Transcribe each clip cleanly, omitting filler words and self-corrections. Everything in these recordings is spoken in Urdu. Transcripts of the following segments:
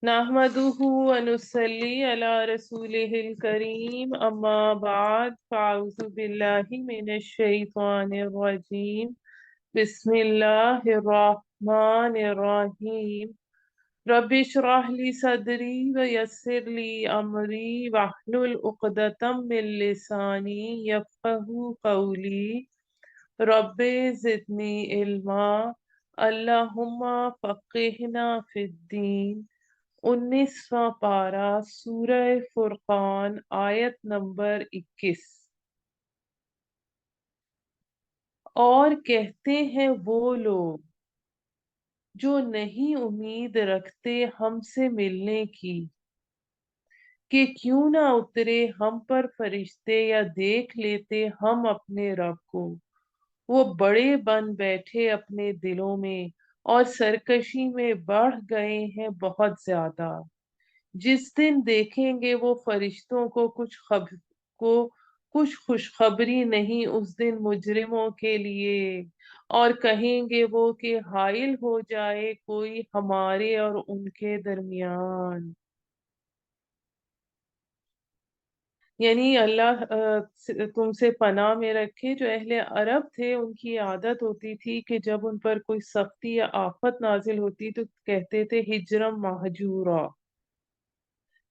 نحمده ونصلي على رسوله الكريم اما بعد فاعوذ بالله من الشيطان الرجيم بسم الله الرحمن الرحيم رب اشرح لي صدري ويسر لي امري واحلل عقدة من لساني يفقهوا قولي رب زدنی علما اللہم فقہنا فی الدین 19واں پارہ سورہ فرقان آیت نمبر 21۔ اور کہتے ہیں وہ لوگ جو نہیں امید رکھتے ہم سے ملنے کی کہ کیوں نہ اترے ہم پر فرشتے یا دیکھ لیتے ہم اپنے رب کو۔ وہ بڑے بن بیٹھے اپنے دلوں میں اور سرکشی میں بڑھ گئے ہیں بہت زیادہ۔ جس دن دیکھیں گے وہ فرشتوں کو کچھ خوشخبری نہیں اس دن مجرموں کے لیے، اور کہیں گے وہ کہ حائل ہو جائے کوئی ہمارے اور ان کے درمیان۔ یعنی اللہ تم سے پناہ میں رکھے۔ جو اہل عرب تھے ان کی عادت ہوتی تھی کہ جب ان پر کوئی سختی یا آفت نازل ہوتی تو کہتے تھے ہجرم مہجورا،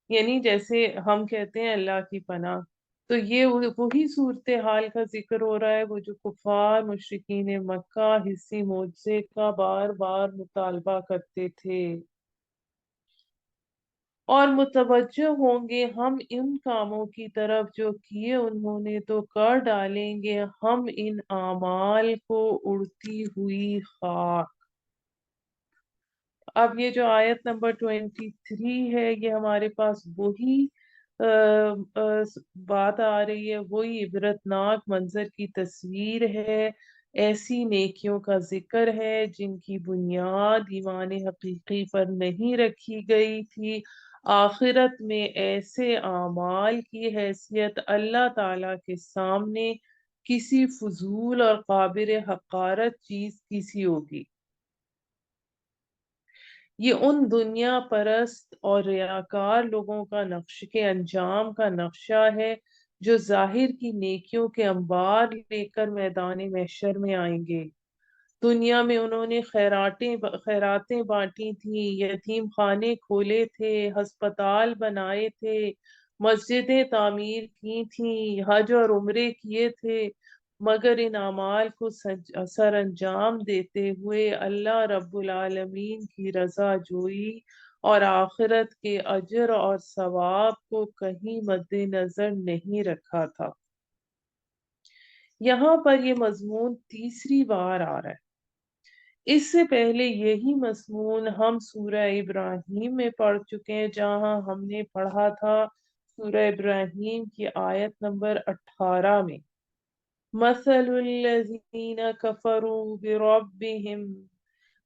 یعنی جیسے ہم کہتے ہیں اللہ کی پناہ۔ تو یہ وہی صورتحال کا ذکر ہو رہا ہے، وہ جو کفار مشرکین مکہ حسی معجزے کا بار بار مطالبہ کرتے تھے۔ اور متوجہ ہوں گے ہم ان کاموں کی طرف جو کیے انہوں نے، تو کر ڈالیں گے ہم ان اعمال کو اڑتی ہوئی خاک۔ اب یہ جو آیت نمبر 23 ہے یہ ہمارے پاس وہی بات آ رہی ہے، وہی عبرتناک منظر کی تصویر ہے، ایسی نیکیوں کا ذکر ہے جن کی بنیاد ایمان حقیقی پر نہیں رکھی گئی تھی۔ آخرت میں ایسے اعمال کی حیثیت اللہ تعالی کے سامنے کسی فضول اور قابل حقارت چیز کی سی ہوگی۔ یہ ان دنیا پرست اور ریاکار لوگوں کا نقش کے انجام کا نقشہ ہے جو ظاہر کی نیکیوں کے انبار لے کر میدان محشر میں آئیں گے۔ دنیا میں انہوں نے خیراتیں بانٹی تھیں، یتیم خانے کھولے تھے، ہسپتال بنائے تھے، مسجدیں تعمیر کی تھیں، حج اور عمرے کیے تھے، مگر ان اعمال کو سر انجام دیتے ہوئے اللہ رب العالمین کی رضا جوئی اور آخرت کے اجر اور ثواب کو کہیں مد نظر نہیں رکھا تھا۔ یہاں پر یہ مضمون تیسری بار آ رہا ہے۔ اس سے پہلے یہی مضمون ہم سورہ ابراہیم میں پڑھ چکے ہیں، جہاں ہم نے پڑھا تھا سورہ ابراہیم کی آیت نمبر 18 میں، مثل الذین کفروا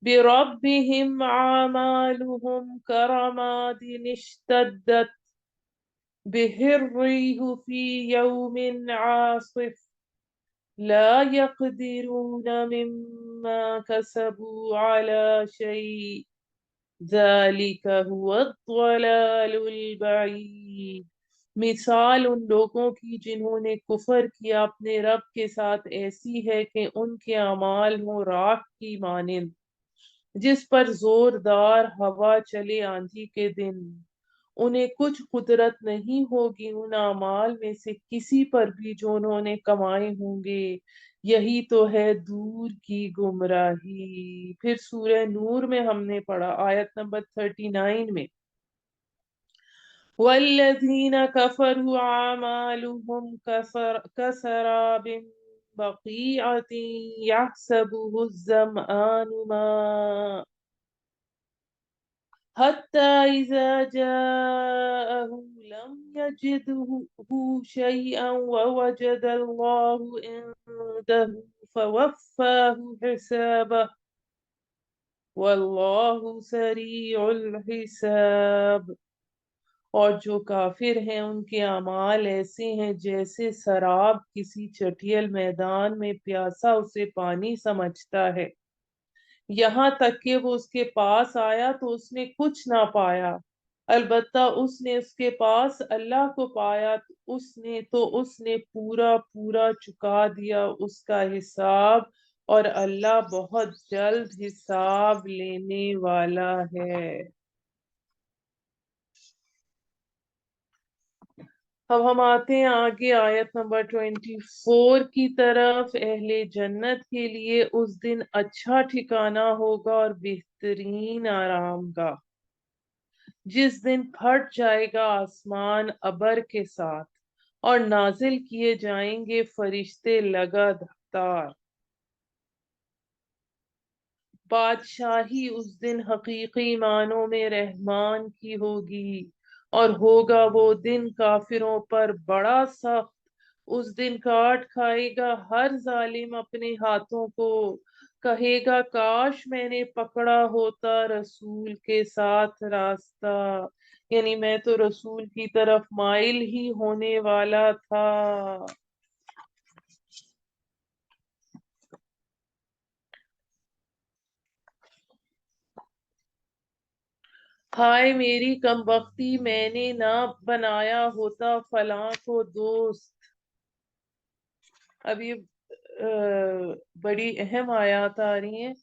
بربهم اعمالهم کرماد اشتدت به الريح في يوم عاصف لا يقدرون مما كسبوا على شيء ذلك هو الضلال البعید۔ مثال ان لوگوں کی جنہوں نے کفر کیا اپنے رب کے ساتھ ایسی ہے کہ ان کے اعمال ہوں راکھ کی مانند جس پر زوردار ہوا چلے آندھی کے دن۔ انہیں کچھ قدرت نہیں ہوگی ان اعمال میں سے کسی پر بھی جو انہوں نے کمائے ہوں گے، یہی تو ہے دور کی گمراہی۔ پھر سورہ نور میں ہم نے پڑھا آیت نمبر 39 میں، وَالَّذِينَ كَفَرُوا أَعْمَالُهُمْ كَسَرَابٍ بَقِيعَةٍ يَحْسَبُهُ الظَّمْآنُ مَاءً حتى إذا جاءه لم يجده شيئا ووجد الله عنده فوفاه حسابه والله سريع الحساب۔ اور جو کافر ہیں ان کے اعمال ایسے ہیں جیسے سراب کسی چٹیل میدان میں پیاسا اسے پانی سمجھتا ہے، یہاں تک کہ وہ اس کے پاس آیا تو اس نے کچھ نہ پایا، البتہ اس نے اس کے پاس اللہ کو پایا تو اس نے پورا پورا چکا دیا اس کا حساب، اور اللہ بہت جلد حساب لینے والا ہے۔ اب ہم آتے ہیں آگے آیت نمبر 24 کی طرف۔ اہل جنت کے لیے اس دن اچھا ٹھکانہ ہوگا اور بہترین آرام گاہ، جس دن پھٹ جائے گا آسمان ابر کے ساتھ، اور نازل کیے جائیں گے فرشتے لگاتار۔ بادشاہی اس دن حقیقی معنوں میں رحمان کی ہوگی، اور ہوگا وہ دن کافروں پر بڑا سخت۔ اس دن کاٹ کھائے گا ہر ظالم اپنے ہاتھوں کو، کہے گا کاش میں نے پکڑا ہوتا رسول کے ساتھ راستہ، یعنی میں تو رسول کی طرف مائل ہی ہونے والا تھا۔ ہائے میری کم بختی، میں نے نہ بنایا ہوتا فلاں کو دوست۔ اب یہ بڑی اہم آیات آ رہی ہیں،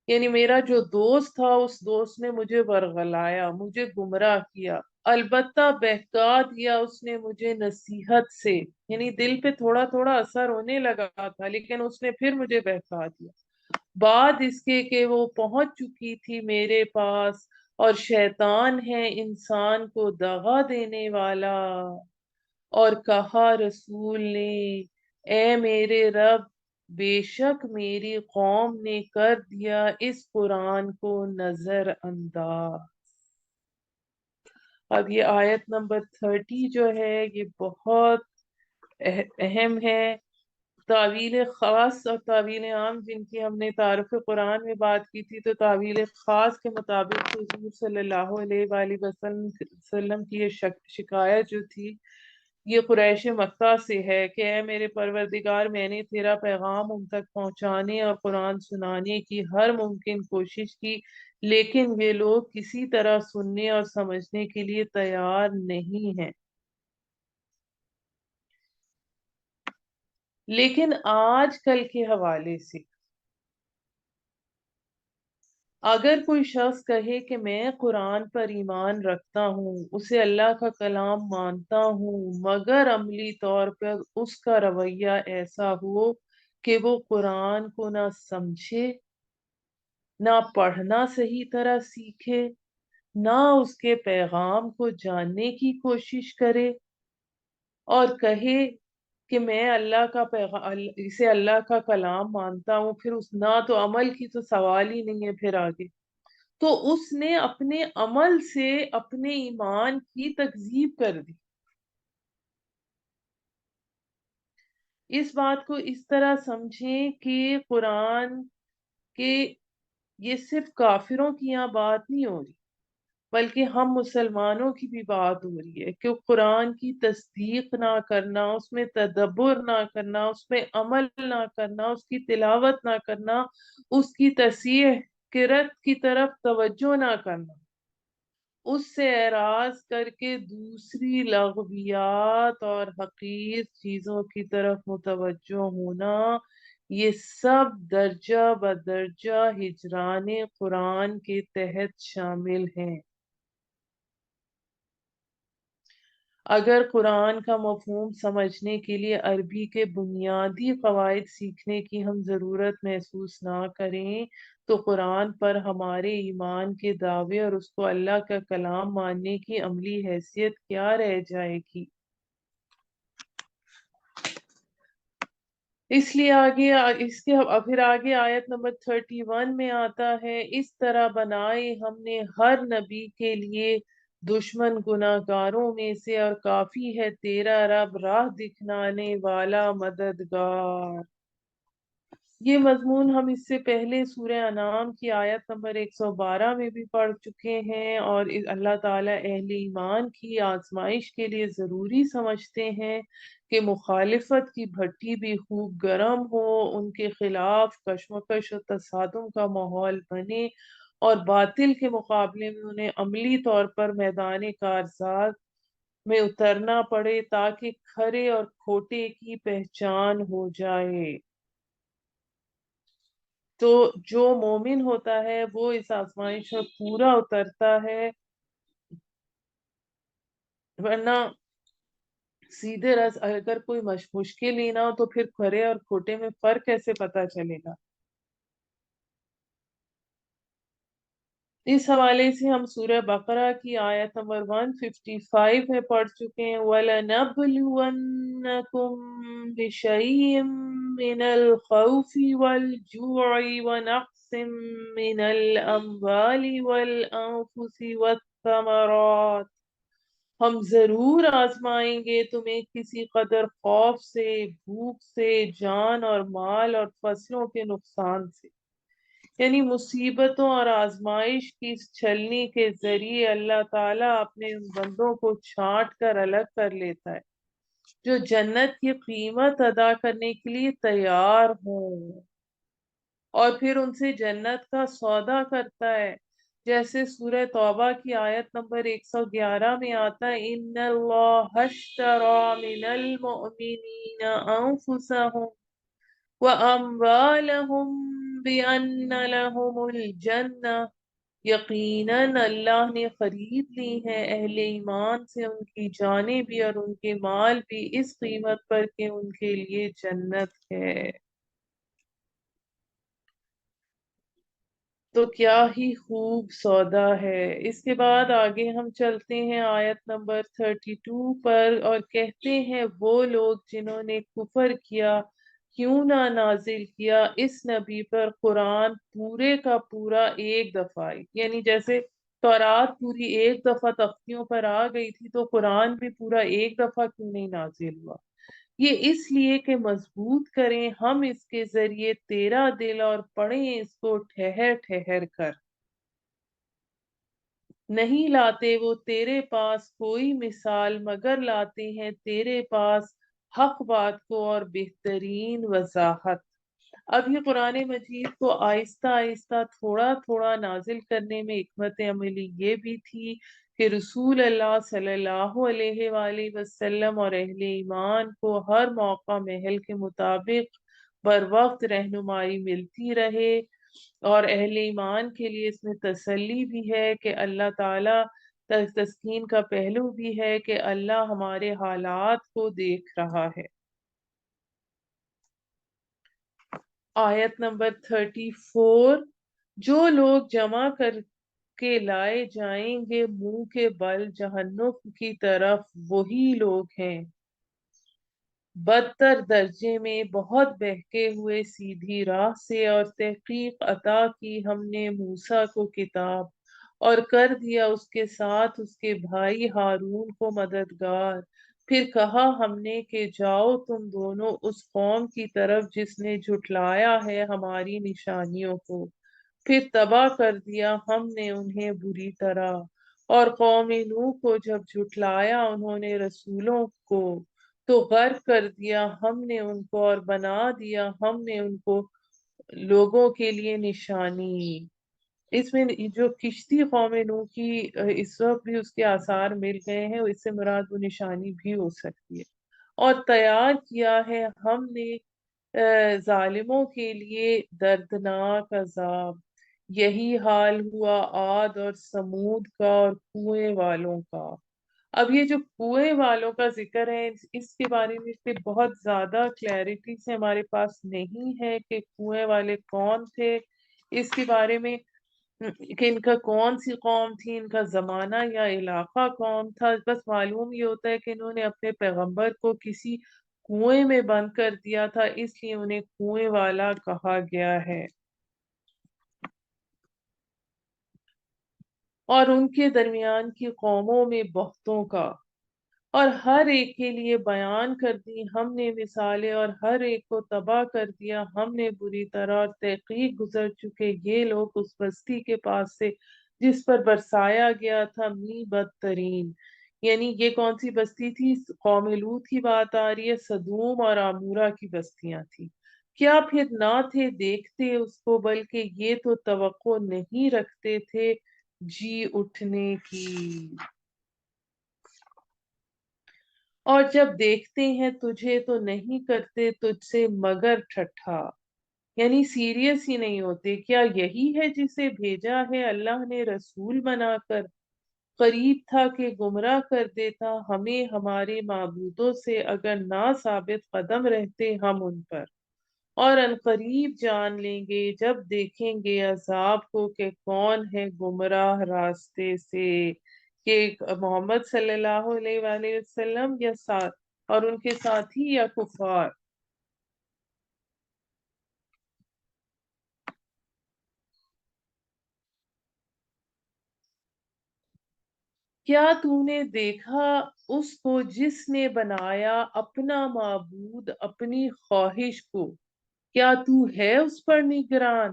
یعنی میرا جو دوست تھا اس دوست نے مجھے ورغلایا، مجھے گمراہ کیا، البتہ بہکا دیا اس نے مجھے نصیحت سے، یعنی دل پہ تھوڑا تھوڑا اثر ہونے لگا تھا لیکن اس نے پھر مجھے بہکا دیا، بعد اس کے کہ وہ پہنچ چکی تھی میرے پاس، اور شیطان ہے انسان کو دغا دینے والا۔ اور کہا رسول نے، اے میرے رب، بے شک میری قوم نے کر دیا اس قرآن کو نظر انداز۔ اب یہ آیت نمبر 30 جو ہے یہ بہت اہم ہے۔ تعویل خاص اور تعویل عام جن کی ہم نے تعارف قرآن میں بات کی تھی، تو تعویل خاص کے مطابق حضور صلی اللہ علیہ وآلہ وسلم کی یہ شکایت جو تھی یہ قریش مکہ سے ہے کہ اے میرے پروردگار، میں نے تیرا پیغام ان تک پہنچانے اور قرآن سنانے کی ہر ممکن کوشش کی، لیکن یہ لوگ کسی طرح سننے اور سمجھنے کے لیے تیار نہیں ہیں۔ لیکن آج کل کے حوالے سے اگر کوئی شخص کہے کہ میں قرآن پر ایمان رکھتا ہوں، اسے اللہ کا کلام مانتا ہوں، مگر عملی طور پر اس کا رویہ ایسا ہو کہ وہ قرآن کو نہ سمجھے، نہ پڑھنا صحیح طرح سیکھے، نہ اس کے پیغام کو جاننے کی کوشش کرے، اور کہے کہ میں اللہ کا اسے اللہ کا کلام مانتا ہوں، پھر اس نہ تو عمل کی تو سوال ہی نہیں ہے پھر آگے، تو اس نے اپنے عمل سے اپنے ایمان کی تکذیب کر دی۔ اس بات کو اس طرح سمجھیں کہ قرآن کے یہ صرف کافروں کی یہاں بات نہیں ہو رہی، بلکہ ہم مسلمانوں کی بھی بات ہو رہی ہے کہ قرآن کی تصدیق نہ کرنا، اس میں تدبر نہ کرنا، اس میں عمل نہ کرنا، اس کی تلاوت نہ کرنا، اس کی تصحیح قرأت کی طرف توجہ نہ کرنا، اس سے اعراض کر کے دوسری لغویات اور حقیر چیزوں کی طرف متوجہ ہونا، یہ سب درجہ بدرجہ ہجران قرآن کے تحت شامل ہیں۔ اگر قرآن کا مفہوم سمجھنے کے لیے عربی کے بنیادی قواعد سیکھنے کی ہم ضرورت محسوس نہ کریں تو قرآن پر ہمارے ایمان کے دعوے اور اس کو اللہ کا کلام ماننے کی عملی حیثیت کیا رہ جائے گی۔ اس لیے پھر آگے آیت نمبر 31 میں آتا ہے، اس طرح بنائے ہم نے ہر نبی کے لیے دشمن گناہ گاروں میں سے، اور کافی ہے تیرا رب راہ دکھلانے والا مددگار۔ یہ مضمون ہم اس سے پہلے سورہ انعام کی آیت نمبر 112 میں بھی پڑھ چکے ہیں، اور اللہ تعالیٰ اہل ایمان کی آزمائش کے لیے ضروری سمجھتے ہیں کہ مخالفت کی بھٹی بھی خوب گرم ہو، ان کے خلاف کشمکش و تصادم کا ماحول بنے، اور باطل کے مقابلے میں انہیں عملی طور پر میدان کارزار میں اترنا پڑے تاکہ کھرے اور کھوٹے کی پہچان ہو جائے۔ تو جو مومن ہوتا ہے وہ اس آزمائش میں پورا اترتا ہے، ورنہ سیدھے رس اگر کوئی مشکل ہی نہ ہو تو پھر کھرے اور کھوٹے میں فرق کیسے پتا چلے گا؟ اس حوالے سے ہم سورہ بقرہ کی آیت نمبر 155 میں پڑھ چکے ہیں، وَلَنَبْلُوَنَّكُمْ بِشَيْءٍ مِّنَ الْخَوْفِ وَالْجُوعِ وَنَقْصٍ مِّنَ الْأَمْوَالِ وَالْأَنفُسِ وَالثَّمَرَاتِ، ہم ضرور آزمائیں گے تمہیں کسی قدر خوف سے، بھوک سے، جان اور مال اور فصلوں کے نقصان سے۔ یعنی مصیبتوں اور آزمائش کی اس چھلنی کے ذریعے اللہ تعالیٰ اپنے ان بندوں کو چھانٹ کر الگ کر لیتا ہے جو جنت کی قیمت ادا کرنے کے لیے تیار ہوں، اور پھر ان سے جنت کا سودا کرتا ہے، جیسے سورہ توبہ کی آیت نمبر 111 میں آتا ہے، ان اللہ اشتری من المؤمنین انفسهم وَأَمْوَالَهُمْ بِأَنَّ لَهُمُ الْجَنَّةَ، یقیناً اللہ نے خرید لی ہے اہل ایمان سے ان کی جانیں بھی اور ان کے مال بھی اس قیمت پر کہ ان کے لیے جنت ہے۔ تو کیا ہی خوب سودا ہے۔ اس کے بعد آگے ہم چلتے ہیں آیت نمبر 32 پر، اور کہتے ہیں وہ لوگ جنہوں نے کفر کیا، کیوں نہ نازل کیا اس نبی پر قرآن پورے کا پورا ایک دفعہ، یعنی جیسے تورات پوری ایک دفعہ تختیوں پر آ گئی تھی تو قرآن بھی پورا ایک دفعہ کیوں نہیں نازل ہوا؟ یہ اس لیے کہ مضبوط کریں ہم اس کے ذریعے تیرا دل اور پڑھیں اس کو ٹھہر ٹھہر کر۔ نہیں لاتے وہ تیرے پاس کوئی مثال مگر لاتے ہیں تیرے پاس حق بات کو اور بہترین وضاحت۔ اب یہ قرآن مجید کو آہستہ آہستہ تھوڑا تھوڑا نازل کرنے میں حکمت عملی یہ بھی تھی کہ رسول اللہ صلی اللہ علیہ وآلہ وسلم اور اہل ایمان کو ہر موقع محل کے مطابق بر وقت رہنمائی ملتی رہے، اور اہل ایمان کے لیے اس میں تسلی بھی ہے کہ اللہ تعالیٰ، تسکین کا پہلو بھی ہے کہ اللہ ہمارے حالات کو دیکھ رہا ہے۔ آیت نمبر 34، جو لوگ جمع کر کے لائے جائیں گے منہ کے بل جہنم کی طرف، وہی لوگ ہیں بدتر درجے میں، بہت بہکے ہوئے سیدھی راہ سے، اور تحقیق عطا کی ہم نے موسیٰ کو کتاب اور کر دیا اس کے ساتھ اس کے بھائی ہارون کو مددگار، پھر کہا ہم نے کہ جاؤ تم دونوں اس قوم کی طرف جس نے جھٹلایا ہے ہماری نشانیوں کو، پھر تباہ کر دیا ہم نے انہیں بری طرح۔ اور قوم نوح کو جب جھٹلایا انہوں نے رسولوں کو، تو غرق کر دیا ہم نے ان کو اور بنا دیا ہم نے ان کو لوگوں کے لیے نشانی۔ اس میں جو کشتی قوم نوح کی اس وقت بھی اس کے آثار مل گئے ہیں، اس سے مراد وہ نشانی بھی ہو سکتی ہے۔ اور تیار کیا ہے ہم نے ظالموں کے لیے دردناک عذاب، یہی حال ہوا عاد اور سمود کا اور کنویں والوں کا۔ اب یہ جو کنویں والوں کا ذکر ہے اس کے بارے میں سے بہت زیادہ کلیئرٹی سے ہمارے پاس نہیں ہے کہ کنویں والے کون تھے، اس کے بارے میں کہ ان کا کون سی قوم تھی، ان کا زمانہ یا علاقہ کون تھا۔ بس معلوم یہ ہوتا ہے کہ انہوں نے اپنے پیغمبر کو کسی کنویں میں بند کر دیا تھا، اس لیے انہیں کنویں والا کہا گیا ہے۔ اور ان کے درمیان کی قوموں میں بہتوں کا، اور ہر ایک کے لیے بیان کر دی ہم نے مثالیں، اور ہر ایک کو تباہ کر دیا ہم نے بری طرح، اور تحقیق گزر چکے یہ لوگ اس بستی کے پاس سے جس پر برسایا گیا تھا می بدترین۔ یعنی یہ کون سی بستی تھی؟ قوم لوط کی بات آ رہی ہے، سدوم اور عمورہ کی بستیاں تھی۔ کیا پھر نہ تھے دیکھتے اس کو، بلکہ یہ تو توقع نہیں رکھتے تھے جی اٹھنے کی۔ اور جب دیکھتے ہیں تجھے تو نہیں کرتے تجھ سے مگر ٹھٹھا، یعنی سیریس ہی نہیں ہوتے۔ کیا یہی ہے جسے بھیجا ہے اللہ نے رسول بنا کر؟ قریب تھا کہ گمراہ کر دیتا ہمیں ہمارے معبودوں سے، اگر نہ ثابت قدم رہتے ہم ان پر۔ اور عنقریب جان لیں گے جب دیکھیں گے عذاب کو کہ کون ہے گمراہ راستے سے، کہ محمد صلی اللہ علیہ وآلہ وسلم یا ساتھ اور ان کے ساتھی یا کفار۔ کیا تو نے دیکھا اس کو جس نے بنایا اپنا معبود اپنی خواہش کو، کیا تو ہے اس پر نگران؟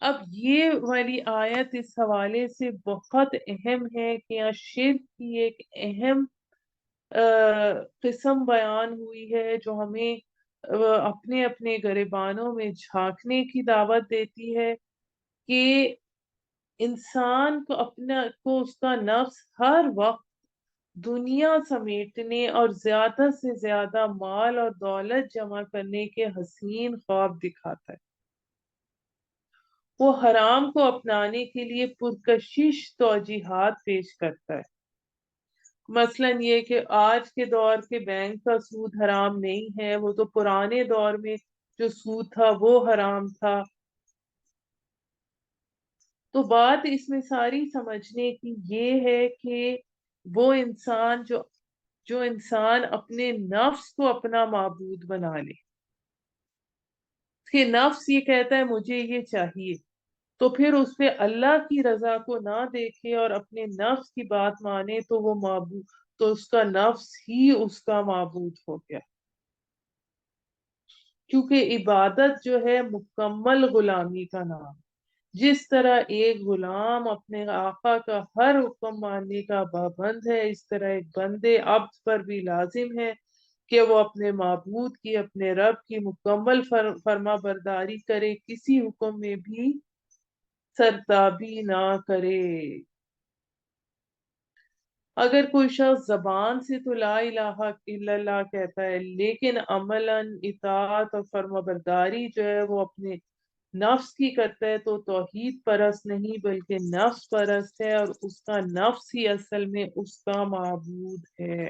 اب یہ والی آیت اس حوالے سے بہت اہم ہے کہ یہاں شرک کی ایک اہم قسم بیان ہوئی ہے جو ہمیں اپنے اپنے گریبانوں میں جھانکنے کی دعوت دیتی ہے کہ انسان کو اس کا نفس ہر وقت دنیا سمیٹنے اور زیادہ سے زیادہ مال اور دولت جمع کرنے کے حسین خواب دکھاتا ہے۔ وہ حرام کو اپنانے کے لیے پرکشش توجیحات پیش کرتا ہے، مثلا یہ کہ آج کے دور کے بینک کا سود حرام نہیں ہے، وہ تو پرانے دور میں جو سود تھا وہ حرام تھا۔ تو بات اس میں ساری سمجھنے کی یہ ہے کہ وہ انسان جو انسان اپنے نفس کو اپنا معبود بنا لے، کہ نفس یہ کہتا ہے مجھے یہ چاہیے، تو پھر اس پہ اللہ کی رضا کو نہ دیکھے اور اپنے نفس کی بات مانے تو وہ معبود، تو اس کا نفس ہی اس کا معبود ہو گیا، کیونکہ عبادت جو ہے مکمل غلامی کا نام۔ جس طرح ایک غلام اپنے آقا کا ہر حکم ماننے کا پابند ہے، اس طرح ایک بندے عبد پر بھی لازم ہے کہ وہ اپنے معبود کی، اپنے رب کی مکمل فرما برداری کرے، کسی حکم میں بھی سرتابی نہ کرے۔ اگر کوئی شخص زبان سے تو لا الہ الا اللہ کہتا ہے، لیکن عملاً اطاعت اور فرما برداری جو ہے وہ اپنے نفس کی کرتا ہے، تو توحید پرست نہیں بلکہ نفس پرست ہے، اور اس کا نفس ہی اصل میں اس کا معبود ہے۔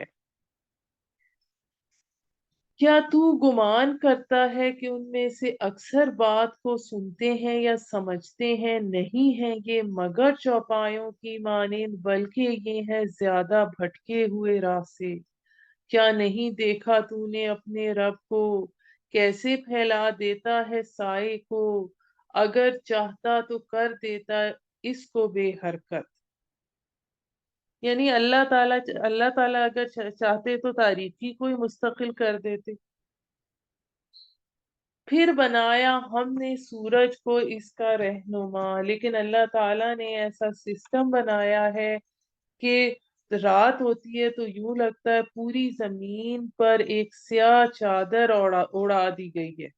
کیا تو گمان کرتا ہے کہ ان میں سے اکثر بات کو سنتے ہیں یا سمجھتے ہیں؟ نہیں ہیں یہ مگر چوپایوں کی مانند، بلکہ یہ ہے زیادہ بھٹکے ہوئے راہ سے۔ کیا نہیں دیکھا تو نے اپنے رب کو کیسے پھیلا دیتا ہے سائے کو، اگر چاہتا تو کر دیتا اس کو بے حرکت۔ یعنی اللہ تعالیٰ اگر چاہتے تو تاریکی کو ہی مستقل کر دیتے۔ پھر بنایا ہم نے سورج کو اس کا رہنما، لیکن اللہ تعالیٰ نے ایسا سسٹم بنایا ہے کہ رات ہوتی ہے تو یوں لگتا ہے پوری زمین پر ایک سیاہ چادر اڑا دی گئی ہے،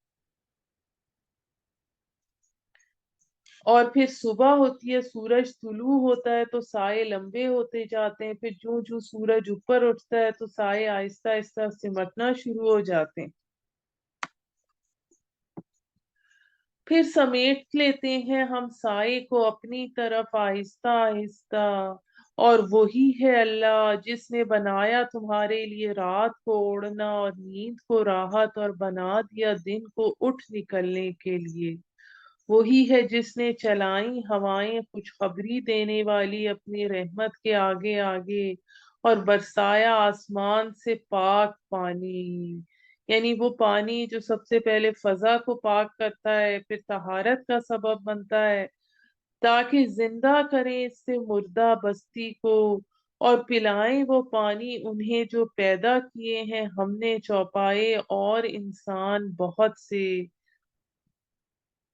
اور پھر صبح ہوتی ہے، سورج طلوع ہوتا ہے تو سائے لمبے ہوتے جاتے ہیں، پھر جوں جوں سورج اوپر اٹھتا ہے تو سائے آہستہ آہستہ سمٹنا شروع ہو جاتے ہیں، پھر سمیٹ لیتے ہیں ہم سائے کو اپنی طرف آہستہ آہستہ۔ اور وہی ہے اللہ جس نے بنایا تمہارے لیے رات کو اوڑھنا اور نیند کو راحت، اور بنا دیا دن کو اٹھ نکلنے کے لیے۔ وہی ہے جس نے چلائیں ہوائیں خوشخبری دینے والی اپنی رحمت کے آگے آگے، اور برسایا آسمان سے پاک پانی، یعنی وہ پانی جو سب سے پہلے فضا کو پاک کرتا ہے، پھر طہارت کا سبب بنتا ہے، تاکہ زندہ کریں اس سے مردہ بستی کو، اور پلائیں وہ پانی انہیں جو پیدا کیے ہیں ہم نے چوپائے اور انسان بہت سے،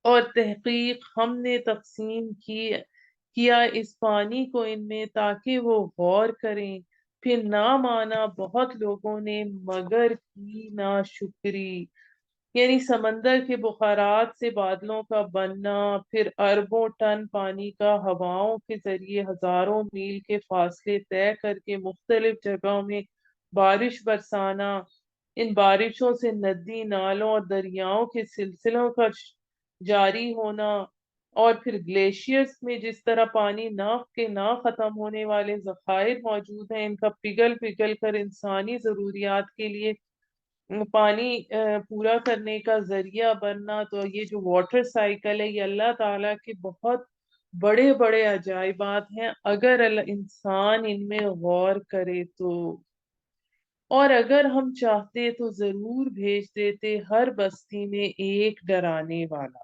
اور تحقیق ہم نے تقسیم کیا اس پانی کو ان میں تاکہ وہ غور کریں، پھر نہ مانا بہت لوگوں نے مگر کی نہ شکری۔ یعنی سمندر کے بخارات سے بادلوں کا بننا، پھر اربوں ٹن پانی کا ہواؤں کے ذریعے ہزاروں میل کے فاصلے طے کر کے مختلف جگہوں میں بارش برسانا، ان بارشوں سے ندی نالوں اور دریاؤں کے سلسلوں کا جاری ہونا، اور پھر گلیشیئرز میں جس طرح پانی نہ ختم ہونے والے ذخائر موجود ہیں، ان کا پگھل پگھل کر انسانی ضروریات کے لیے پانی پورا کرنے کا ذریعہ بننا، تو یہ جو واٹر سائیکل ہے یہ اللہ تعالیٰ کے بہت بڑے بڑے عجائبات ہیں اگر انسان ان میں غور کرے تو۔ اور اگر ہم چاہتے تو ضرور بھیج دیتے ہر بستی میں ایک ڈرانے والا،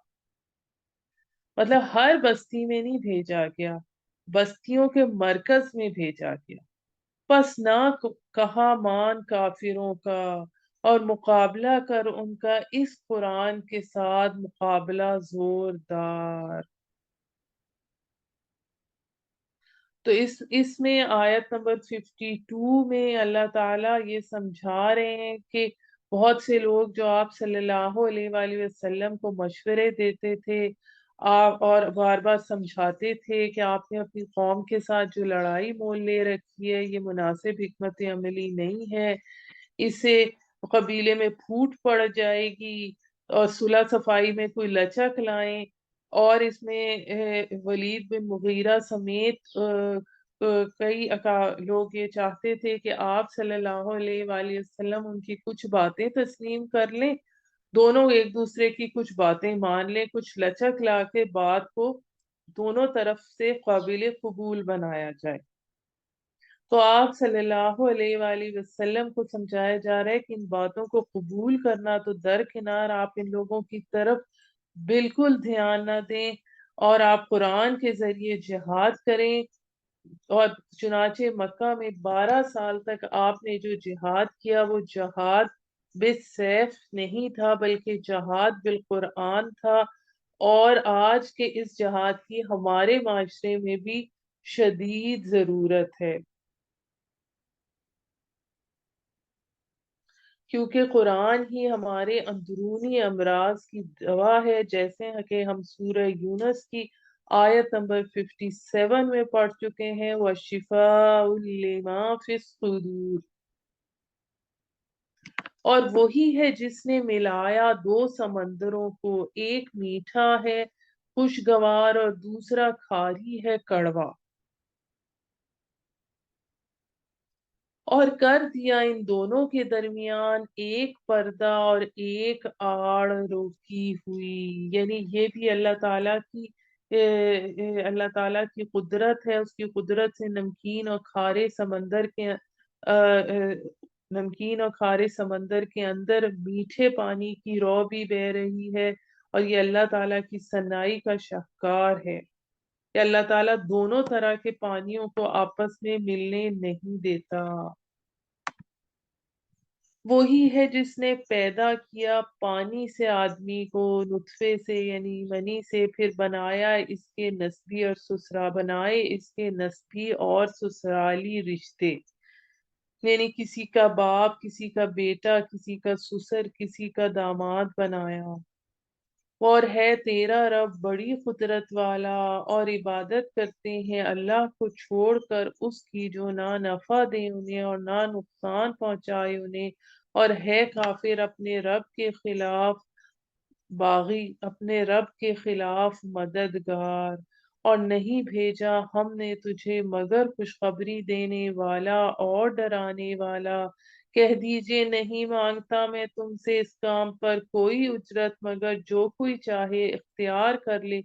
مطلب ہر بستی میں نہیں بھیجا گیا، بستیوں کے مرکز میں بھیجا گیا، پس نہ کہا مان کافروں کا، اور مقابلہ کر ان کا اس قرآن کے ساتھ مقابلہ زوردار۔ تو اس میں آیت نمبر 52 میں اللہ تعالیٰ یہ سمجھا رہے ہیں کہ بہت سے لوگ جو آپ صلی اللہ علیہ وآلہ وسلم کو مشورے دیتے تھے اور بار بار سمجھاتے تھے کہ آپ نے اپنی قوم کے ساتھ جو لڑائی مول لے رکھی ہے یہ مناسب حکمت عملی نہیں ہے، اسے قبیلے میں پھوٹ پڑ جائے گی، اور صلح صفائی میں کوئی لچک لائیں، اور اس میں ولید بن مغیرہ سمیت کئی لوگ یہ چاہتے تھے کہ آپ صلی اللہ علیہ وآلہ وسلم ان کی کچھ باتیں تسلیم کر لیں، دونوں ایک دوسرے کی کچھ باتیں مان لیں، کچھ لچک لا کے بات کو دونوں طرف سے قابل قبول بنایا جائے۔ تو آپ صلی اللہ علیہ وآلہ وسلم کو سمجھایا جا رہا ہے کہ ان باتوں کو قبول کرنا تو درکنار، آپ ان لوگوں کی طرف بالکل دھیان نہ دیں، اور آپ قرآن کے ذریعے جہاد کریں۔ اور چنانچہ مکہ میں 12 سال تک آپ نے جو جہاد کیا وہ جہاد بالسیف نہیں تھا بلکہ جہاد بالقرآن تھا، اور آج کے اس جہاد کی ہمارے معاشرے میں بھی شدید ضرورت ہے، کیونکہ قرآن ہی ہمارے اندرونی امراض کی دوا ہے، جیسے کہ ہم سورہ یونس کی آیت نمبر 57 میں پڑھ چکے ہیں، وَشِفَاءٌ لِمَا فِي الصُّدُورِ۔ اور وہی ہے جس نے ملایا دو سمندروں کو، ایک میٹھا ہے خوشگوار اور دوسرا کھاری ہے کڑوا، اور کر دیا ان دونوں کے درمیان ایک پردہ اور ایک آڑ روکی ہوئی۔ یعنی یہ بھی اللہ تعالیٰ کی قدرت ہے، اس کی قدرت سے نمکین اور کھارے سمندر کے اندر میٹھے پانی کی رو بھی بہ رہی ہے، اور یہ اللہ تعالیٰ کی صنائی کا شاہکار ہے کہ اللہ تعالیٰ دونوں طرح کے پانیوں کو آپس میں ملنے نہیں دیتا۔ وہی ہے جس نے پیدا کیا پانی سے آدمی کو، نطفے سے یعنی منی سے، پھر بنائے اس کے نسبی اور سسرالی رشتے، یعنی کسی کا باپ، کسی کا بیٹا، کسی کا سسر، کسی کا داماد بنایا۔ اور ہے تیرا رب بڑی قدرت والا، اور عبادت کرتے ہیں اللہ کو چھوڑ کر اس کی جو نہ نفع دے انہیں اور نہ نقصان پہنچائے انہیں، اور ہے کافر اپنے رب کے خلاف باغی، اپنے رب کے خلاف مددگار، اور نہیں بھیجا ہم نے تجھے مگر خوشخبری دینے والا اور ڈرانے والا۔ کہہ دیجئے نہیں مانگتا میں تم سے اس کام پر کوئی اجرت، مگر جو کوئی چاہے اختیار کر لے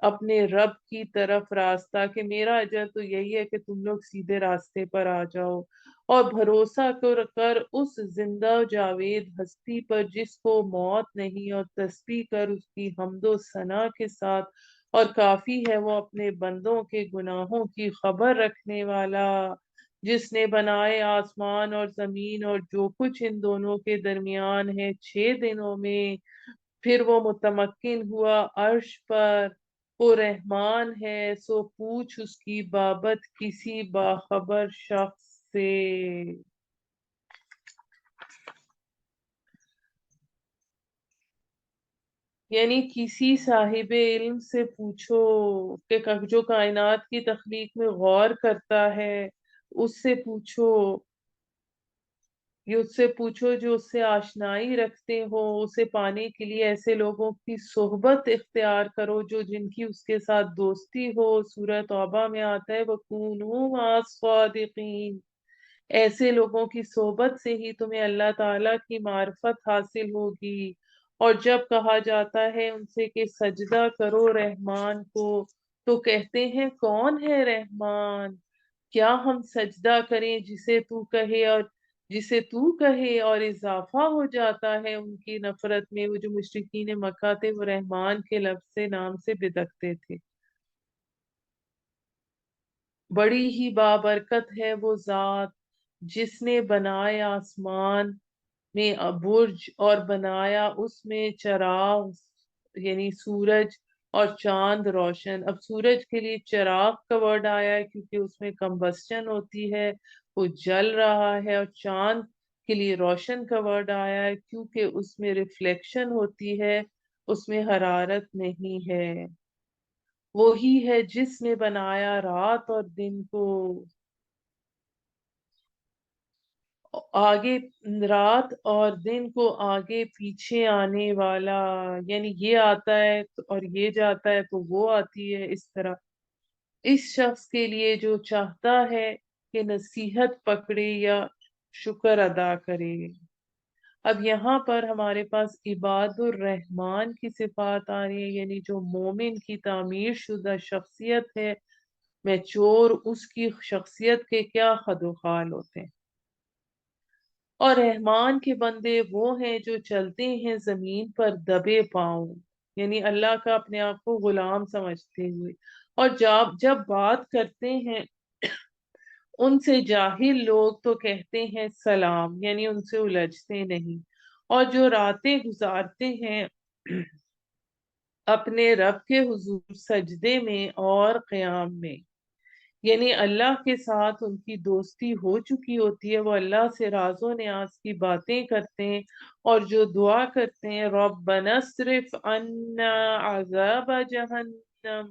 اپنے رب کی طرف راستہ، کہ میرا اجر تو یہی ہے کہ تم لوگ سیدھے راستے پر آ جاؤ، اور بھروسہ کر اس زندہ جاوید ہستی پر جس کو موت نہیں، اور تسبیح کر اس کی حمد و ثنا کے ساتھ، اور کافی ہے وہ اپنے بندوں کے گناہوں کی خبر رکھنے والا، جس نے بنائے آسمان اور زمین اور جو کچھ ان دونوں کے درمیان ہے 6 دنوں میں، پھر وہ متمکن ہوا عرش پر، وہ رحمان ہے سو پوچھ اس کی بابت کسی باخبر شخص سے۔ یعنی کسی صاحب علم سے پوچھو کہ جو کائنات کی تخلیق میں غور کرتا ہے، اس سے پوچھو، یہ اس سے پوچھو جو اس سے آشنائی رکھتے ہو، اسے پانے کے لیے ایسے لوگوں کی صحبت اختیار کرو جو جن کی اس کے ساتھ دوستی ہو۔ سورہ توبہ میں آتا ہے وَكُونُوا مَعَ الصَّادِقِينَ، ایسے لوگوں کی صحبت سے ہی تمہیں اللہ تعالی کی معرفت حاصل ہوگی۔ اور جب کہا جاتا ہے ان سے کہ سجدہ کرو رحمان کو، تو کہتے ہیں کون ہے رحمان؟ کیا ہم سجدہ کریں جسے تو کہے، اور اضافہ ہو جاتا ہے ان کی نفرت میں۔ وہ جو مشرکین مکہ تھے وہ رحمان کے لفظ سے نام سے بدکتے تھے۔ بڑی ہی بابرکت ہے وہ ذات جس نے بنایا آسمان میں برج اور بنایا اس میں چراغ، یعنی سورج اور چاند روشن۔ اب سورج کے لیے چراغ کا ورڈ آیا ہے کیونکہ اس میں کمبسچن ہوتی ہے، وہ جل رہا ہے، اور چاند کے لیے روشن کا ورڈ آیا ہے کیونکہ اس میں ریفلیکشن ہوتی ہے، اس میں حرارت نہیں ہے۔ وہی ہے جس نے بنایا رات اور دن کو، آگے رات اور دن کو آگے پیچھے آنے والا، یعنی یہ آتا ہے اور یہ جاتا ہے تو وہ آتی ہے، اس طرح اس شخص کے لیے جو چاہتا ہے کہ نصیحت پکڑے یا شکر ادا کرے۔ اب یہاں پر ہمارے پاس عباد الرحمن کی صفات آ رہی ہے، یعنی جو مومن کی تعمیر شدہ شخصیت ہے، میچور، اس کی شخصیت کے کیا خد و خال ہوتے ہیں۔ اور رحمان کے بندے وہ ہیں جو چلتے ہیں زمین پر دبے پاؤں، یعنی اللہ کا اپنے آپ کو غلام سمجھتے ہوئے، اور جب بات کرتے ہیں ان سے جاہل لوگ تو کہتے ہیں سلام، یعنی ان سے الجھتے نہیں، اور جو راتیں گزارتے ہیں اپنے رب کے حضور سجدے میں اور قیام میں، یعنی اللہ کے ساتھ ان کی دوستی ہو چکی ہوتی ہے، وہ اللہ سے راز و نیاز کی باتیں کرتے ہیں، اور جو دعا کرتے ہیں ربنا اصرف عنا عذاب جہنم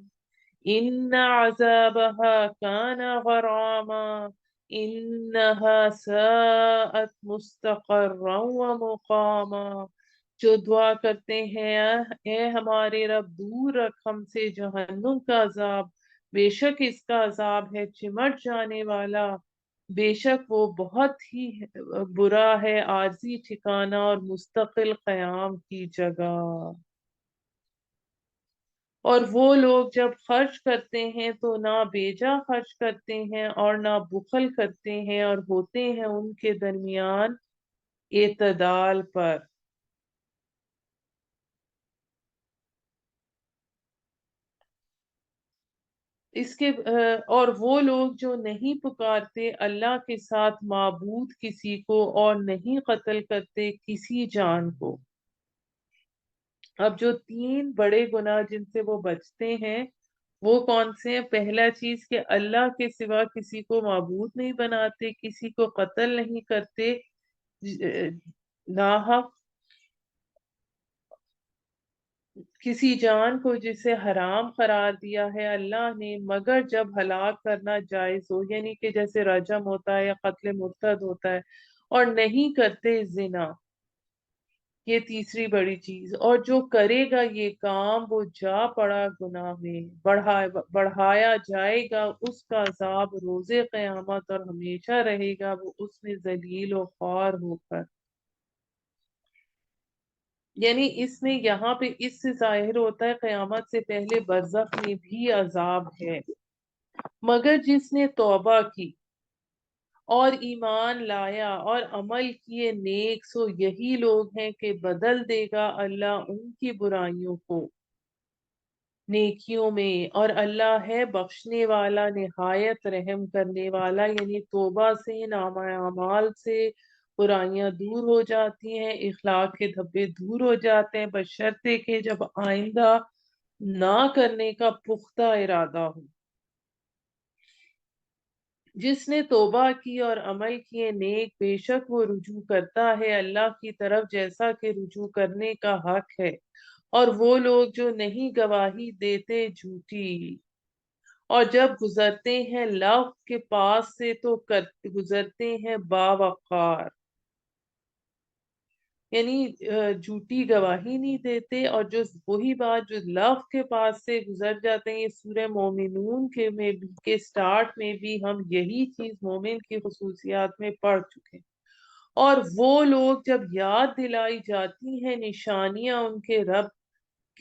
ان عذابها كان غراما انها ساءت مستقرا ومقاما، جو دعا کرتے ہیں اے ہمارے رب دور رکھ ہم سے جہنم کا عذاب، بے شک اس کا عذاب ہے چمٹ جانے والا، بے شک وہ بہت ہی برا ہے عارضی ٹھکانہ اور مستقل قیام کی جگہ۔ اور وہ لوگ جب خرچ کرتے ہیں تو نہ بیجا خرچ کرتے ہیں اور نہ بخل کرتے ہیں، اور ہوتے ہیں ان کے درمیان اعتدال پر۔ اس کے اور وہ لوگ جو نہیں پکارتے اللہ کے ساتھ معبود کسی کو، اور نہیں قتل کرتے کسی جان کو۔ اب جو تین بڑے گناہ جن سے وہ بچتے ہیں وہ کون سے ہیں؟ پہلا چیز کہ اللہ کے سوا کسی کو معبود نہیں بناتے، کسی کو قتل نہیں کرتے ناحق، کسی جان کو جسے حرام قرار دیا ہے اللہ نے، مگر جب ہلاک کرنا جائز ہو، یعنی کہ جیسے رجم ہوتا ہے یا قتل مرتد ہوتا ہے، اور نہیں کرتے زنا، یہ تیسری بڑی چیز۔ اور جو کرے گا یہ کام وہ جا پڑا گناہ میں، بڑھایا جائے گا اس کا عذاب روز قیامت، اور ہمیشہ رہے گا وہ اس میں ذلیل و خوار ہو کر۔ یعنی اس میں یہاں پہ اس سے ظاہر ہوتا ہے قیامت سے پہلے برزخ میں بھی عذاب ہے، مگر جس نے توبہ کی اور ایمان لایا اور عمل کیے نیک، سو یہی لوگ ہیں کہ بدل دے گا اللہ ان کی برائیوں کو نیکیوں میں، اور اللہ ہے بخشنے والا نہایت رحم کرنے والا۔ یعنی توبہ سے، نامہ اعمال سے برائیاں دور ہو جاتی ہیں، اخلاق کے دھبے دور ہو جاتے ہیں، بشرطے کہ جب آئندہ نہ کرنے کا پختہ ارادہ ہو۔ جس نے توبہ کی اور عمل کیے نیک، بے شک وہ رجوع کرتا ہے اللہ کی طرف جیسا کہ رجوع کرنے کا حق ہے، اور وہ لوگ جو نہیں گواہی دیتے جھوٹی، اور جب گزرتے ہیں لغو کے پاس سے تو گزرتے ہیں باوقار، یعنی جھوٹی گواہی نہیں دیتے، اور جو وہی بات جو لغو کے پاس سے گزر جاتے ہیں۔ یہ سورہ مومنون کے سٹارٹ میں بھی ہم یہی چیز مومن کی خصوصیات میں پڑھ چکے ہیں۔ اور وہ لوگ جب یاد دلائی جاتی ہیں نشانیاں ان کے رب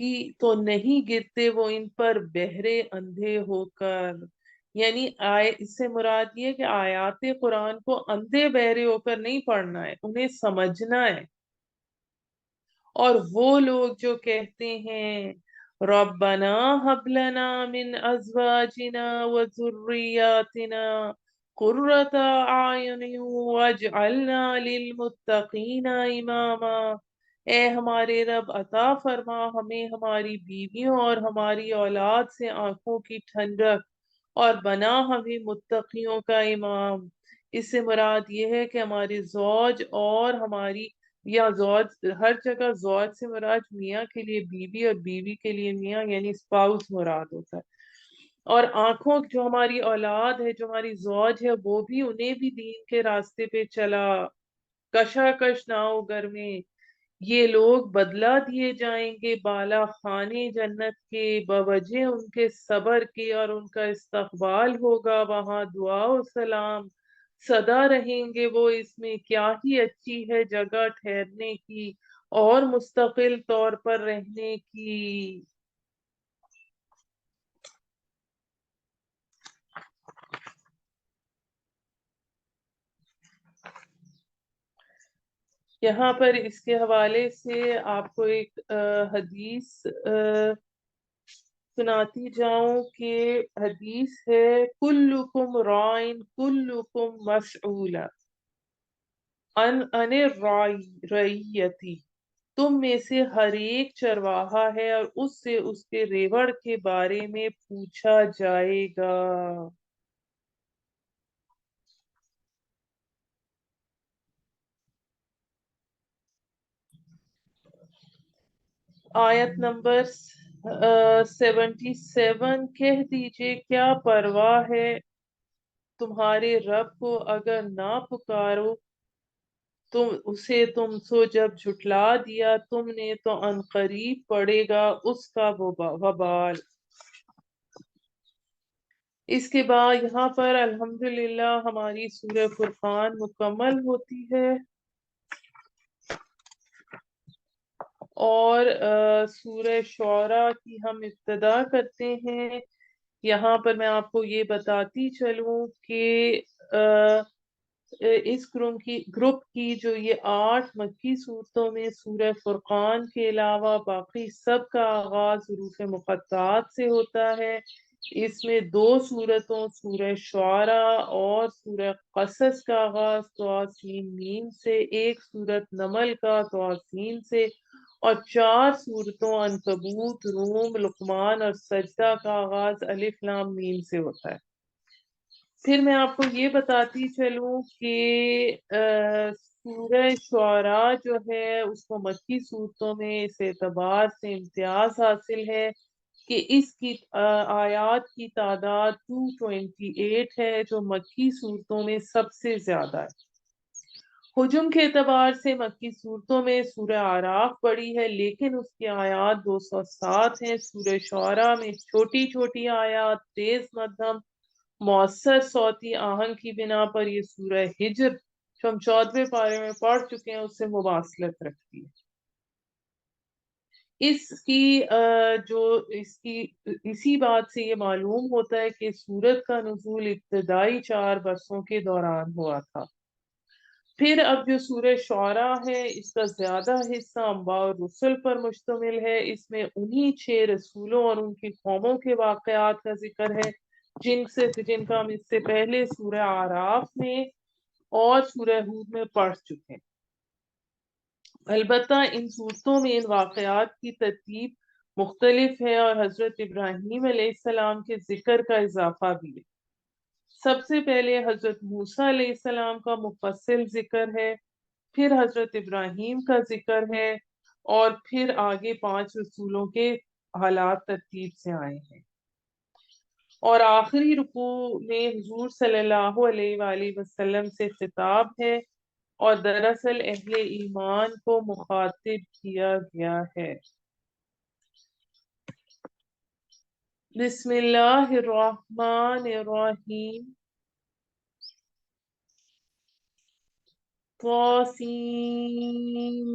کی تو نہیں گرتے وہ ان پر بہرے اندھے ہو کر، یعنی اس سے مراد یہ ہے کہ آیات قرآن کو اندھے بہرے ہو کر نہیں پڑھنا ہے، انہیں سمجھنا ہے۔ اور وہ لوگ جو کہتے ہیں ربنا ہب لنا من ازواجنا وذریاتنا قرۃ اعین واجعلنا للمتقین اماما، اے ہمارے رب عطا فرما ہمیں ہماری بیویوں اور ہماری اولاد سے آنکھوں کی ٹھنڈک، اور بنا ہمیں متقیوں کا امام۔ اس سے مراد یہ ہے کہ ہمارے زوج اور ہماری، یا زوج ہر جگہ زوج سے مراد میاں کے لیے بیوی اور بیوی کے لیے میاں، یعنی اسپاؤس مراد ہوتا ہے۔ اور آنکھوں جو ہماری اولاد ہے، جو ہماری زوج ہے، وہ بھی انہیں بھی دین کے راستے پہ چلا، کشاکش نہ ہو گھر میں، یہ لوگ بدلہ دیے جائیں گے بالا خانے جنت کے بوجہ ان کے صبر کے، اور ان کا استقبال ہوگا وہاں دعا و سلام، سدا رہیں گے وہ اس میں، کیا ہی اچھی ہے جگہ ٹھہرنے کی اور مستقل طور پر رہنے کی۔ یہاں پر اس کے حوالے سے آپ کو ایک حدیث سناتی جاؤں کہ حدیث ہے کلکم رائن کلکم مسئول ان رعیتی، تم میں سے ہر ایک چرواہا ہے اور اس سے اس کے ریوڑ کے بارے میں پوچھا جائے گا۔ آیت نمبر 77، کہہ دیجئے کیا پرواہ ہے تمہارے رب کو اگر نہ پکارو تم اسے، تم سو جب جھٹلا دیا تم نے تو عنقریب پڑے گا اس کا وبال۔ اس کے بعد یہاں پر الحمدللہ ہماری سورہ فرقان مکمل ہوتی ہے، اور سورہ شعراء کی ہم ابتدا کرتے ہیں۔ یہاں پر میں آپ کو یہ بتاتی چلوں کہ اس گروپ کی جو یہ 8 مکی صورتوں میں سورہ فرقان کے علاوہ باقی سب کا آغاز حروف مقطعات سے ہوتا ہے۔ اس میں 2 صورتوں سورہ شعراء اور سورہ قصص کا آغاز طاسین میم سے، ایک سورت نمل کا طاسین سے، اور 4 صورتوں عنکبوت، روم، لقمان اور سجدہ کا آغاز الف لام میم سے ہوتا ہے۔ پھر میں آپ کو یہ بتاتی چلوں کہ سورہ شعراء جو ہے اس کو مکی صورتوں میں اس اعتبار سے امتیاز حاصل ہے کہ اس کی آیات کی تعداد 228 ہے، جو مکی صورتوں میں سب سے زیادہ ہے۔ حجم کے اعتبار سے مکی صورتوں میں سورہ اعراف بڑی ہے، لیکن اس کی آیات 207 ہیں۔ سورہ شعراء میں چھوٹی چھوٹی آیات، تیز مدھم مؤثر صوتی آہنگ کی بنا پر یہ سورہ ہجر جو ہم 14ویں پارے میں پڑھ چکے ہیں اس سے مواصلت رکھتی ہے۔ اسی بات سے یہ معلوم ہوتا ہے کہ سورت کا نزول ابتدائی 4 برسوں کے دوران ہوا تھا۔ پھر اب جو سورہ شعراء ہے اس کا زیادہ حصہ انباء اور رسل پر مشتمل ہے، اس میں انہی 6 رسولوں اور ان کی قوموں کے واقعات کا ذکر ہے جن کا ہم اس سے پہلے سورہ اعراف میں اور سورہ ہود میں پڑھ چکے ہیں۔ البتہ ان صورتوں میں ان واقعات کی ترتیب مختلف ہے اور حضرت ابراہیم علیہ السلام کے ذکر کا اضافہ بھی ہے۔ سب سے پہلے حضرت موسیٰ علیہ السلام کا مفصل ذکر ہے، پھر حضرت ابراہیم کا ذکر ہے، اور پھر آگے 5 رسولوں کے حالات ترتیب سے آئے ہیں، اور آخری رکوع میں حضور صلی اللہ علیہ وآلہ وسلم سے خطاب ہے، اور دراصل اہل ایمان کو مخاطب کیا گیا ہے۔ بسم اللہ الرحمن الرحیم۔ طاسین،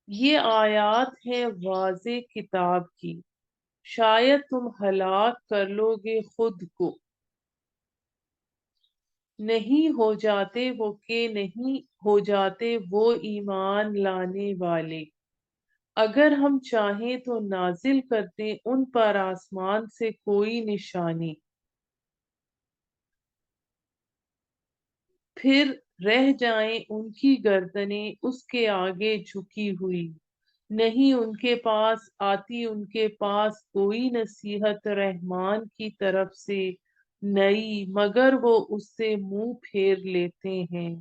یہ آیات ہیں واضح کتاب کی، شاید تم ہلاک کر لو گے خود کو، نہیں ہو جاتے وہ کہ نہیں ہو جاتے وہ ایمان لانے والے، اگر ہم چاہیں تو نازل کر دیں ان پر آسمان سے کوئی نشانی، پھر رہ جائیں ان کی گردنیں اس کے آگے جھکی ہوئی، نہیں ان کے پاس آتی ان کے پاس کوئی نصیحت رحمان کی طرف سے نئی، مگر وہ اس سے منہ پھیر لیتے ہیں۔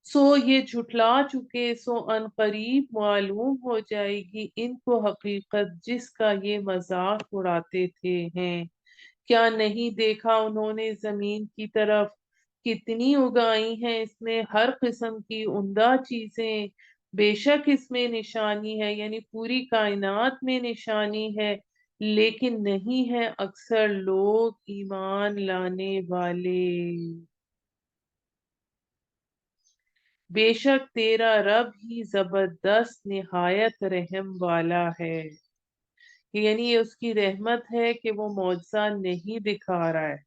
سو یہ جھٹلا چکے، سو ان قریب معلوم ہو جائے گی ان کو حقیقت جس کا یہ مذاق اڑاتے تھے ہیں۔ کیا نہیں دیکھا انہوں نے زمین کی طرف کتنی اگائی ہیں اس میں ہر قسم کی عمدہ چیزیں، بے شک اس میں نشانی ہے، یعنی پوری کائنات میں نشانی ہے، لیکن نہیں ہے اکثر لوگ ایمان لانے والے۔ بے شک تیرا رب ہی زبردست نہایت رحم والا ہے، یعنی یہ اس کی رحمت ہے کہ وہ معجزہ نہیں دکھا رہا ہے،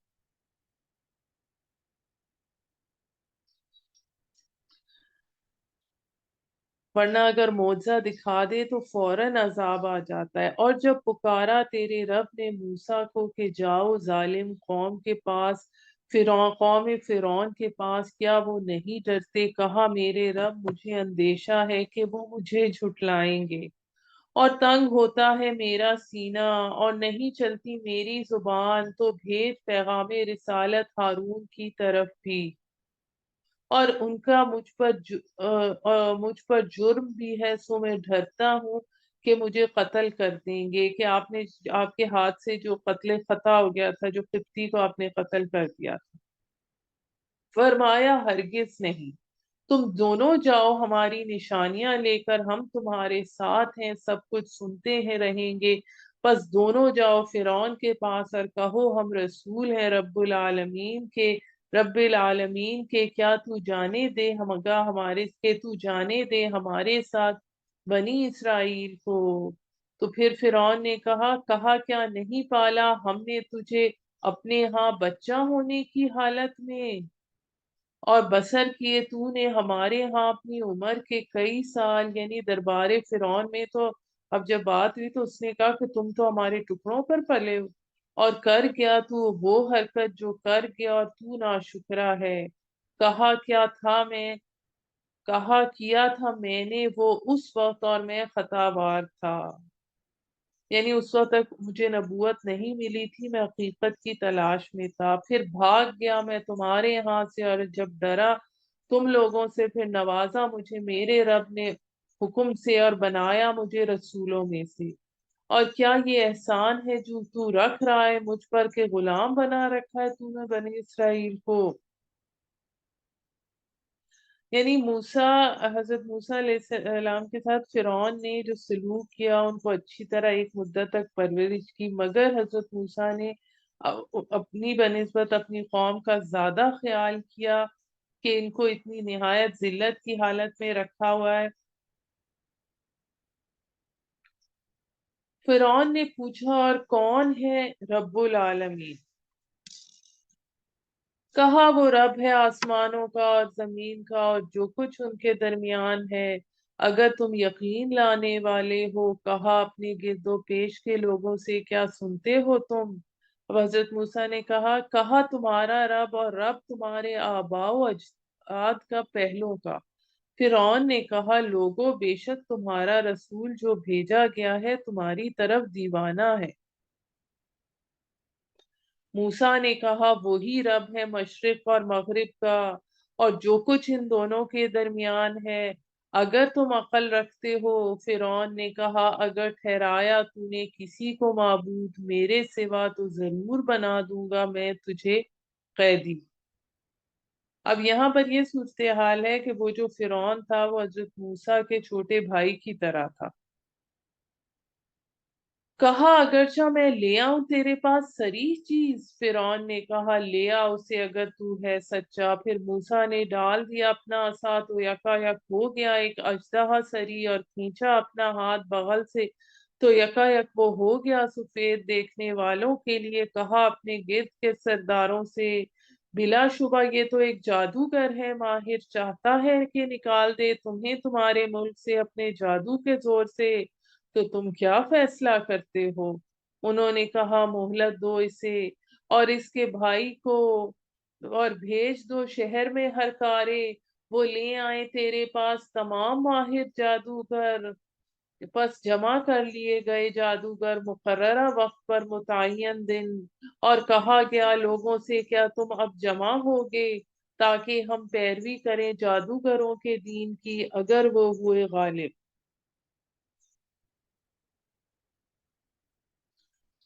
ورنہ اگر معجزہ دکھا دے تو فوراً عذاب آ جاتا ہے۔ اور جب پکارا تیرے رب نے موسیٰ کو کہ جاؤ ظالم قوم کے پاس، قوم فرعون کے پاس، کیا وہ نہیں ڈرتے؟ کہا میرے رب مجھے اندیشہ ہے کہ وہ مجھے جھٹلائیں گے، اور تنگ ہوتا ہے میرا سینہ، اور نہیں چلتی میری زبان، تو بھیج پیغام رسالت ہارون کی طرف بھی، اور ان کا مجھ پر جرم بھی ہے، سو میں ڈرتا ہوں کہ مجھے قتل کر دیں گے، کہ آپ کے ہاتھ سے جو قتل خطا ہو گیا تھا، جو قبطی کو آپ نے قتل کر دیا تھا۔ فرمایا ہرگز نہیں، تم دونوں جاؤ ہماری نشانیاں لے کر، ہم تمہارے ساتھ ہیں، سب کچھ سنتے ہیں رہیں گے، بس دونوں جاؤ فرعون کے پاس اور کہو ہم رسول ہیں رب العالمین کے، کیا تو جانے دے تو جانے دے ہمارے ساتھ بنی اسرائیل کو۔ تو پھر فرعون نے کہا کیا نہیں پالا ہم نے تجھے اپنے ہاں بچہ ہونے کی حالت میں، اور بسر کیے تو نے ہمارے ہاں اپنی عمر کے کئی سال، یعنی دربار فرعون میں تو اب جب بات ہوئی تو اس نے کہا کہ تم تو ہمارے ٹکڑوں پر پلے ہو، اور کر گیا تو وہ حرکت جو کر گیا، اور تو ناشکرا ہے۔ کہا کیا تھا میں کہا کیا تھا میں نے وہ اس وقت، اور میں خطا بار تھا، یعنی اس وقت تک مجھے نبوت نہیں ملی تھی، میں حقیقت کی تلاش میں تھا، پھر بھاگ گیا میں تمہارے یہاں سے، اور جب ڈرا تم لوگوں سے پھر نوازا مجھے میرے رب نے حکم سے، اور بنایا مجھے رسولوں میں سے۔ اور کیا یہ احسان ہے جو تو رکھ رہا ہے مجھ پر کہ غلام بنا رکھا ہے تو نے بنی اسرائیل کو؟ یعنی حضرت موسیٰ علیہ السلام کے ساتھ فرعون نے جو سلوک کیا، ان کو اچھی طرح ایک مدت تک پرورش کی، مگر حضرت موسیٰ نے اپنی بنسبت اپنی قوم کا زیادہ خیال کیا کہ ان کو اتنی نہایت ذلت کی حالت میں رکھا ہوا ہے۔ فرعون نے پوچھا اور کون ہے رب العالمین؟ کہا وہ رب ہے آسمانوں کا اور زمین کا اور جو کچھ ان کے درمیان ہے، اگر تم یقین لانے والے ہو۔ کہا اپنے گرد و پیش کے لوگوں سے کیا سنتے ہو تم؟ اب حضرت موسیٰ نے کہا تمہارا رب اور رب تمہارے آباء و اجداد کا پہلوں کا۔ فرعون نے کہا لوگوں بے شک تمہارا رسول جو بھیجا گیا ہے تمہاری طرف دیوانہ ہے، موسیٰ نے کہا وہی رب ہے مشرق اور مغرب کا اور جو کچھ ان دونوں کے درمیان ہے، اگر تم عقل رکھتے ہو۔ فرعون نے کہا اگر ٹھہرایا تو نے کسی کو معبود میرے سوا تو ضرور بنا دوں گا میں تجھے قیدی۔ اب یہاں پر یہ صورتحال ہے کہ وہ جو فرعون تھا وہ حضرت موسیٰ کے چھوٹے بھائی کی طرح تھا۔ کہا اگرچہ میں لے آؤں تیرے پاس صریح چیز؟ فرعون نے کہا لے آ اسے اگر تو ہے سچا۔ پھر موسیٰ نے ڈال دیا اپنا عصا تو یکا یک ہو گیا ایک اژدہا سری، اور کھینچا اپنا ہاتھ بغل سے تو یکا یک وہ ہو گیا سفید۔ دیکھنے والوں کے لیے کہا اپنے گرد کے سرداروں سے بلا شبہ یہ تو ایک جادوگر ہے ماہر، چاہتا ہے کہ نکال دے تمہیں تمہارے ملک سے اپنے جادو کے زور سے، تو تم کیا فیصلہ کرتے ہو؟ انہوں نے کہا مہلت دو اسے اور اس کے بھائی کو اور بھیج دو شہر میں ہر کارے، وہ لے آئیں تیرے پاس تمام ماہر جادوگر۔ پس جمع کر لیے گئے جادوگر مقررہ وقت پر متعین دن، اور کہا گیا لوگوں سے کیا تم اب جمع ہوگے تاکہ ہم پیروی کریں جادوگروں کے دین کی اگر وہ ہوئے غالب۔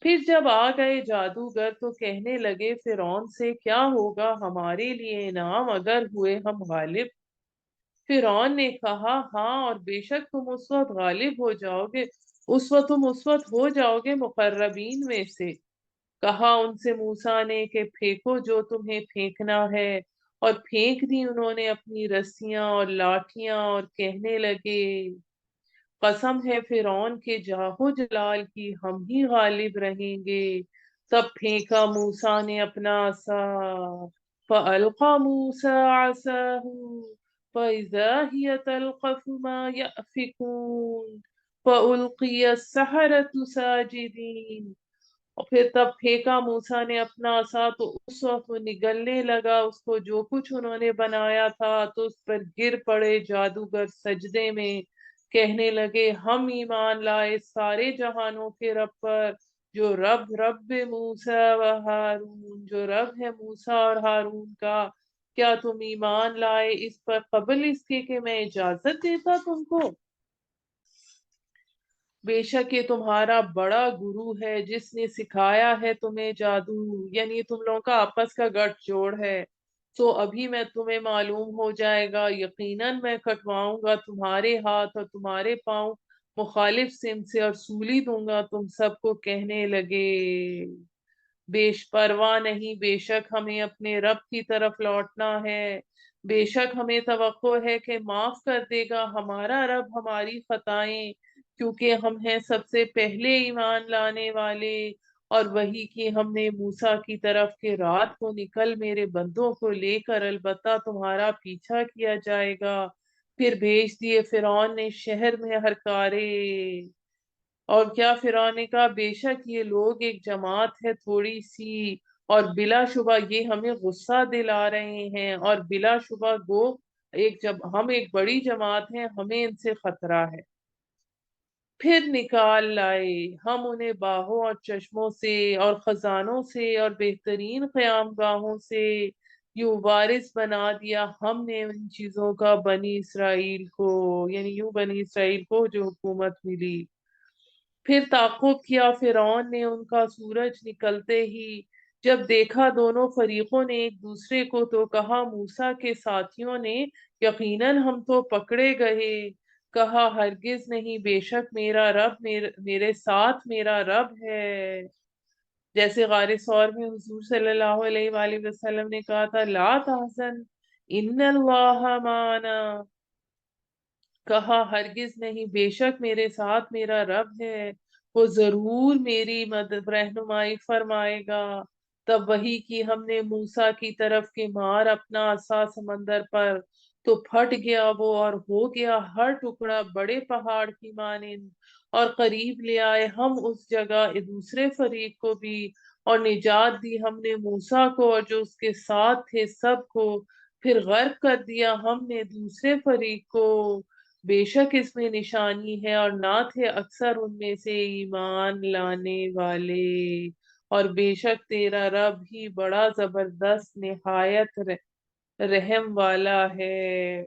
پھر جب آ گئے جادوگر تو کہنے لگے فرعون سے کیا ہوگا ہمارے لیے انعام اگر ہوئے ہم غالب؟ فرعون نے کہا ہاں، اور بے شک تم اس وقت غالب ہو جاؤ گے، اس وقت ہو جاؤ گے مقربین میں سے۔ کہا ان سے موسیٰ نے کہ پھینکو جو تمہیں پھینکنا ہے، اور پھینک دی انہوں نے اپنی رسیاں اور لاٹھیاں، اور کہنے لگے قسم ہے فرعون کے جاہو جلال کی ہم ہی غالب رہیں گے۔ تب پھینکا موسیٰ نے اپنا عصا، فَأَلْقَى مُوسَىٰ عَصَاهُ فَإِذَا هِيَ تَلْقَفُ مَا يَأْفِكُونَ فَأُلْقِيَ السَّحَرَةُ سَاجِدِينَ۔ اور پھر تب پھینکا موسیٰ نے اپنا عصا تو اس وقت وہ نگلنے لگا اس کو جو کچھ انہوں نے بنایا تھا، تو اس پر گر پڑے جادوگر سجدے میں، کہنے لگے ہم ایمان لائے سارے جہانوں کے رب پر، جو رب موسیٰ و ہارون، جو رب ہے موسیٰ اور ہارون کا۔ کیا تم ایمان لائے اس پر قبل اس کے کہ میں اجازت دیتا تم کو؟ بے شک یہ تمہارا بڑا گرو ہے جس نے سکھایا ہے تمہیں جادو، یعنی تم لوگوں کا آپس کا گٹھ جوڑ ہے۔ تو ابھی میں تمہیں معلوم ہو جائے گا، یقیناً میں کٹواؤں گا تمہارے ہاتھ اور تمہارے پاؤں مخالف سمت سے، اور سولی دوں گا تم سب کو۔ کہنے لگے بیش پرواہ نہیں، بے شک ہمیں اپنے رب کی طرف لوٹنا ہے، بے شک ہمیں توقع ہے کہ معاف کر دے گا ہمارا رب ہماری خطائیں، کیونکہ ہم ہیں سب سے پہلے ایمان لانے والے۔ اور وہی کہ ہم نے موسیٰ کی طرف کہ رات کو نکل میرے بندوں کو لے کر البتہ تمہارا پیچھا کیا جائے گا۔ پھر بھیج دیے فرعون نے شہر میں ہر کارے۔ اور کیا فرعون نے کہا بے شک یہ لوگ ایک جماعت ہے تھوڑی سی، اور بلا شبہ یہ ہمیں غصہ دلا رہے ہیں، اور بلا شبہ گو جب ہم ایک بڑی جماعت ہیں ہمیں ان سے خطرہ ہے۔ پھر نکال لائے ہم انہیں باہوں اور چشموں سے اور خزانوں سے اور بہترین قیام گاہوں سے، یوں وارث بنا دیا ہم نے ان چیزوں کا بنی اسرائیل کو، یعنی یوں بنی اسرائیل کو جو حکومت ملی۔ پھر تعقب کیا فرعون نے ان کا سورج نکلتے ہی، جب دیکھا دونوں فریقوں نے ایک دوسرے کو تو کہا موسیٰ کے ساتھیوں نے یقیناً ہم تو پکڑے گئے۔ کہا ہرگز نہیں، بے شک میرا رب میرے ساتھ میرا رب ہے۔ جیسے غار ثور میں حضور صلی اللہ علیہ وآلہ وسلم نے کہا تھا لا تحزن ان اللہ معنا، کہا ہرگز نہیں، بے شک میرے ساتھ میرا رب ہے، وہ ضرور میری مدد رہنمائی فرمائے گا۔ تب وہی کی ہم نے موسیٰ کی طرف کے مار اپنا عصا سمندر پر، تو پھٹ گیا وہ اور ہو گیا ہر ٹکڑا بڑے پہاڑ کی مانند، اور قریب لے آئے ہم اس جگہ دوسرے فریق کو بھی، اور نجات دی ہم نے موسیٰ کو اور جو اس کے ساتھ تھے سب کو، پھر غرق کر دیا ہم نے دوسرے فریق کو۔ بے شک اس میں نشانی ہے اور نہ تھے اکثر ان میں سے ایمان لانے والے۔ اور بے شک تیرا رب ہی بڑا زبردست نہایت رحم والا ہے۔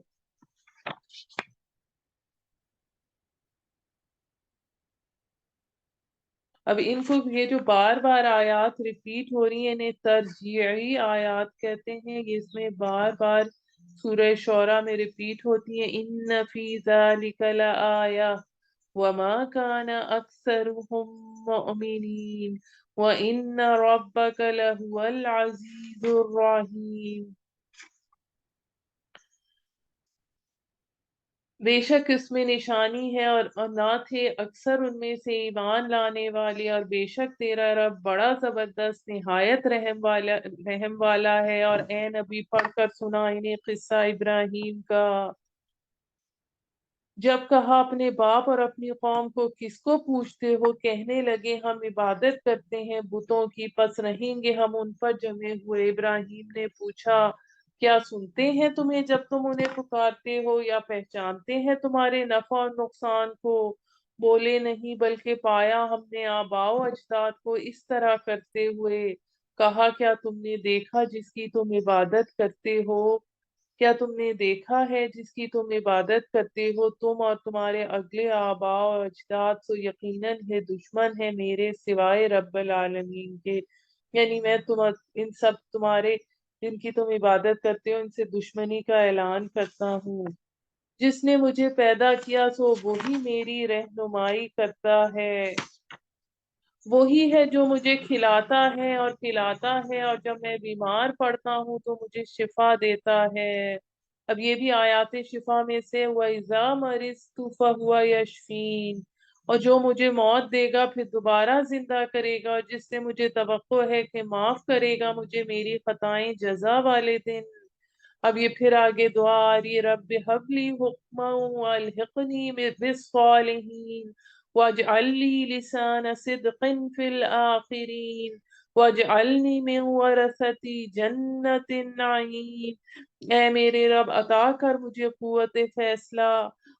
اب ان کو یہ جو بار بار آیات ریپیٹ ہو رہی ہیں انہیں ترجیعی آیات کہتے ہیں، یہ اس میں بار بار سورہ شعراء میں ریپیٹ ہوتی ہیں۔ ان فی ذالک لآیہ وما کان اکثرهم مؤمنین وان ربک لہو العزیز الرحیم۔ بے شک اس میں نشانی ہے اور نہ تھے اکثر ان میں سے ایمان لانے والے، اور بے شک تیرا رب بڑا زبردست نہایت رحم والا ہے۔ اور اے نبی پڑھ کر سنا انہیں قصہ ابراہیم کا۔ جب کہا اپنے باپ اور اپنی قوم کو کس کو پوچھتے ہو، کہنے لگے ہم عبادت کرتے ہیں بتوں کی، پس رہیں گے ہم ان پر جمے ہوئے۔ ابراہیم نے پوچھا کیا سنتے ہیں تمہیں جب تم انہیں پکارتے ہو، یا پہچانتے ہیں تمہارے نفع اور نقصان کو؟ بولے نہیں، بلکہ پایا ہم نے آباء و اجداد کو اس طرح کرتے ہوئے۔ کہا کیا تم نے دیکھا جس کی تم عبادت کرتے ہو؟ کیا تم نے دیکھا ہے جس کی تم عبادت کرتے ہو؟ تم اور تمہارے اگلے آباء و اجداد تو یقیناً ہے دشمن ہے میرے سوائے رب العالمین کے، یعنی میں ان سب تمہارے جن کی تم عبادت کرتے ہو ان سے دشمنی کا اعلان کرتا ہوں۔ جس نے مجھے پیدا کیا سو وہی میری رہنمائی کرتا ہے، وہی ہے جو مجھے کھلاتا ہے اور پلاتا ہے، اور جب میں بیمار پڑتا ہوں تو مجھے شفا دیتا ہے۔ اب یہ بھی آیات شفا میں سے، وَإِذَا مَرِضْتُ فَهُوَ يَشْفِينِ، اور جو مجھے موت دے گا پھر دوبارہ زندہ کرے گا، اور جس سے مجھے توقع ہے کہ معاف کرے گا مجھے میری خطائیں جزا والے دن۔ اب یہ پھر آگے دعا آ رہی ہے، رب ہب لی حکما والحقنی بالصالحین واجعل لی لسان صدق فی الآخرین واجعلنی من ورثۃ جنت النعیم۔ اے میرے رب عطا کر مجھے قوت فیصلہ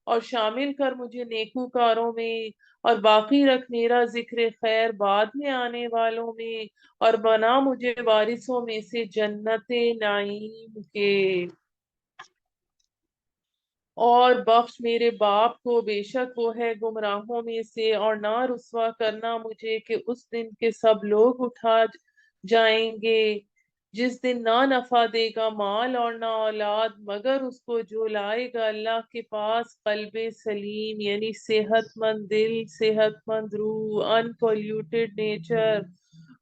اور شامل کر مجھے نیکوکاروں میں، اور باقی رکھ میرا ذکر خیر بعد میں آنے والوں میں، اور بنا مجھے وارثوں میں سے جنت نعیم کے۔ اور بخش میرے باپ کو، بے شک وہ ہے گمراہوں میں سے، اور نہ رسوا کرنا مجھے کہ اس دن کے سب لوگ اٹھا جائیں گے جس دن نہ نفع دے گا مال اور نہ اولاد، مگر اس کو جو لائے گا اللہ کے پاس قلب سلیم، یعنی صحت مند دل، صحت مند روح، ان پولیوٹڈ نیچر،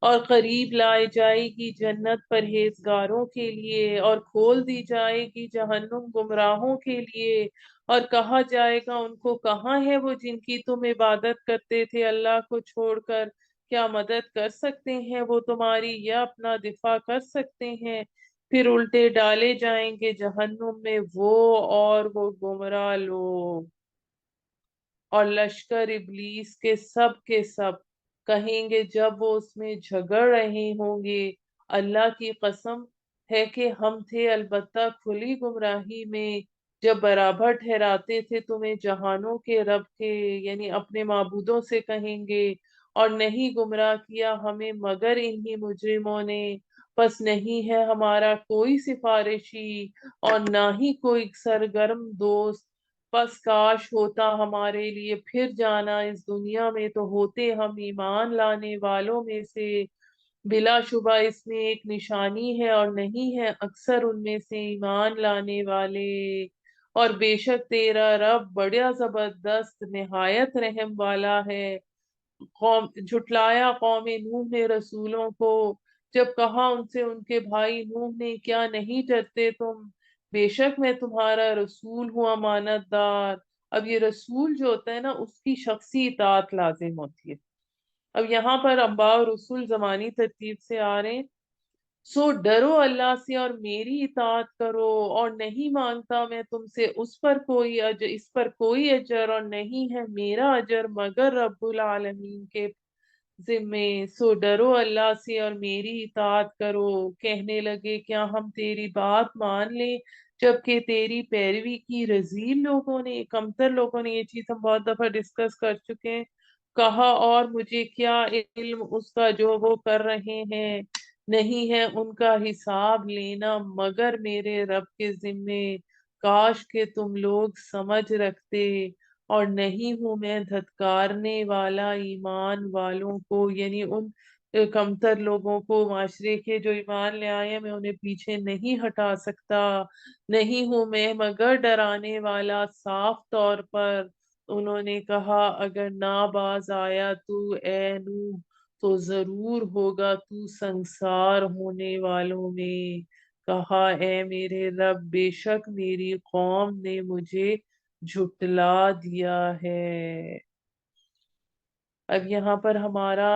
اور قریب لائی جائے گی جنت پرہیزگاروں کے لیے، اور کھول دی جائے گی جہنم گمراہوں کے لیے، اور کہا جائے گا ان کو کہاں ہے وہ جن کی تم عبادت کرتے تھے اللہ کو چھوڑ کر؟ کیا مدد کر سکتے ہیں وہ تمہاری یا اپنا دفاع کر سکتے ہیں؟ پھر الٹے ڈالے جائیں گے جہنم میں وہ اور وہ گمراہ لوگ۔ اور لشکر ابلیس کے سب کہیں گے جب وہ اس میں جھگڑ رہے ہوں گے، اللہ کی قسم ہے کہ ہم تھے البتہ کھلی گمراہی میں جب برابر ٹھہراتے تھے تمہیں جہانوں کے رب کے، یعنی اپنے معبودوں سے کہیں گے، اور نہیں گمراہ کیا ہمیں مگر انہی مجرموں نے، پس نہیں ہے ہمارا کوئی سفارشی اور نہ ہی کوئی سرگرم دوست، پس کاش ہوتا ہمارے لیے پھر جانا اس دنیا میں تو ہوتے ہم ایمان لانے والوں میں سے۔ بلا شبہ اس میں ایک نشانی ہے اور نہیں ہے اکثر ان میں سے ایمان لانے والے۔ اور بے شک تیرا رب بڑا زبردست نہایت رحم والا ہے۔ جھٹلایا قوم نوح نے رسولوں کو، جب کہا ان سے ان کے بھائی نوح نے کیا نہیں ڈرتے تم، بے شک میں تمہارا رسول ہوں امانت دار۔ اب یہ رسول جو ہوتا ہے نا اس کی شخصی اطاعت لازم ہوتی ہے۔ اب یہاں پر انباء اور رسول زمانی ترتیب سے آ رہے ہیں۔ سو ڈرو اللہ سے اور میری اطاعت کرو، اور نہیں مانگتا میں تم سے اس پر کوئی اجر، اور نہیں ہے میرا اجر مگر رب العالمین کے ذمے۔ سو ڈرو اللہ سے اور میری اطاعت کرو۔ کہنے لگے کیا ہم تیری بات مان لیں جبکہ تیری پیروی کی رذیل لوگوں نے، کمتر لوگوں نے، یہ چیز ہم بہت دفعہ ڈسکس کر چکے ہیں، کہا اور مجھے کیا علم اس کا جو وہ کر رہے ہیں، نہیں ہے ان کا حساب لینا مگر میرے رب کے ذمے، کاش کہ تم لوگ سمجھ رکھتے، اور نہیں ہوں میں دھتکارنے والا ایمان والوں کو، یعنی ان کمتر لوگوں کو معاشرے کے جو ایمان لے آئے ہیں میں انہیں پیچھے نہیں ہٹا سکتا، نہیں ہوں میں مگر ڈرانے والا صاف طور پر۔ انہوں نے کہا اگر نہ باز آیا تو اے نوح تو ضرور ہوگا تو سنگسار ہونے والوں میں۔ کہا اے میرے رب بے شک میری قوم نے مجھے جھٹلا دیا ہے۔ اب یہاں پر ہمارا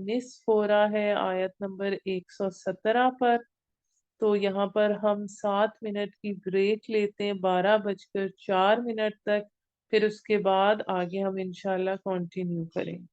نصف ہو رہا ہے آیت نمبر 117 پر، تو یہاں پر ہم 7 منٹ کی بریک لیتے ہیں 12:04 تک، پھر اس کے بعد آگے ہم انشاءاللہ کنٹینیو کریں گے۔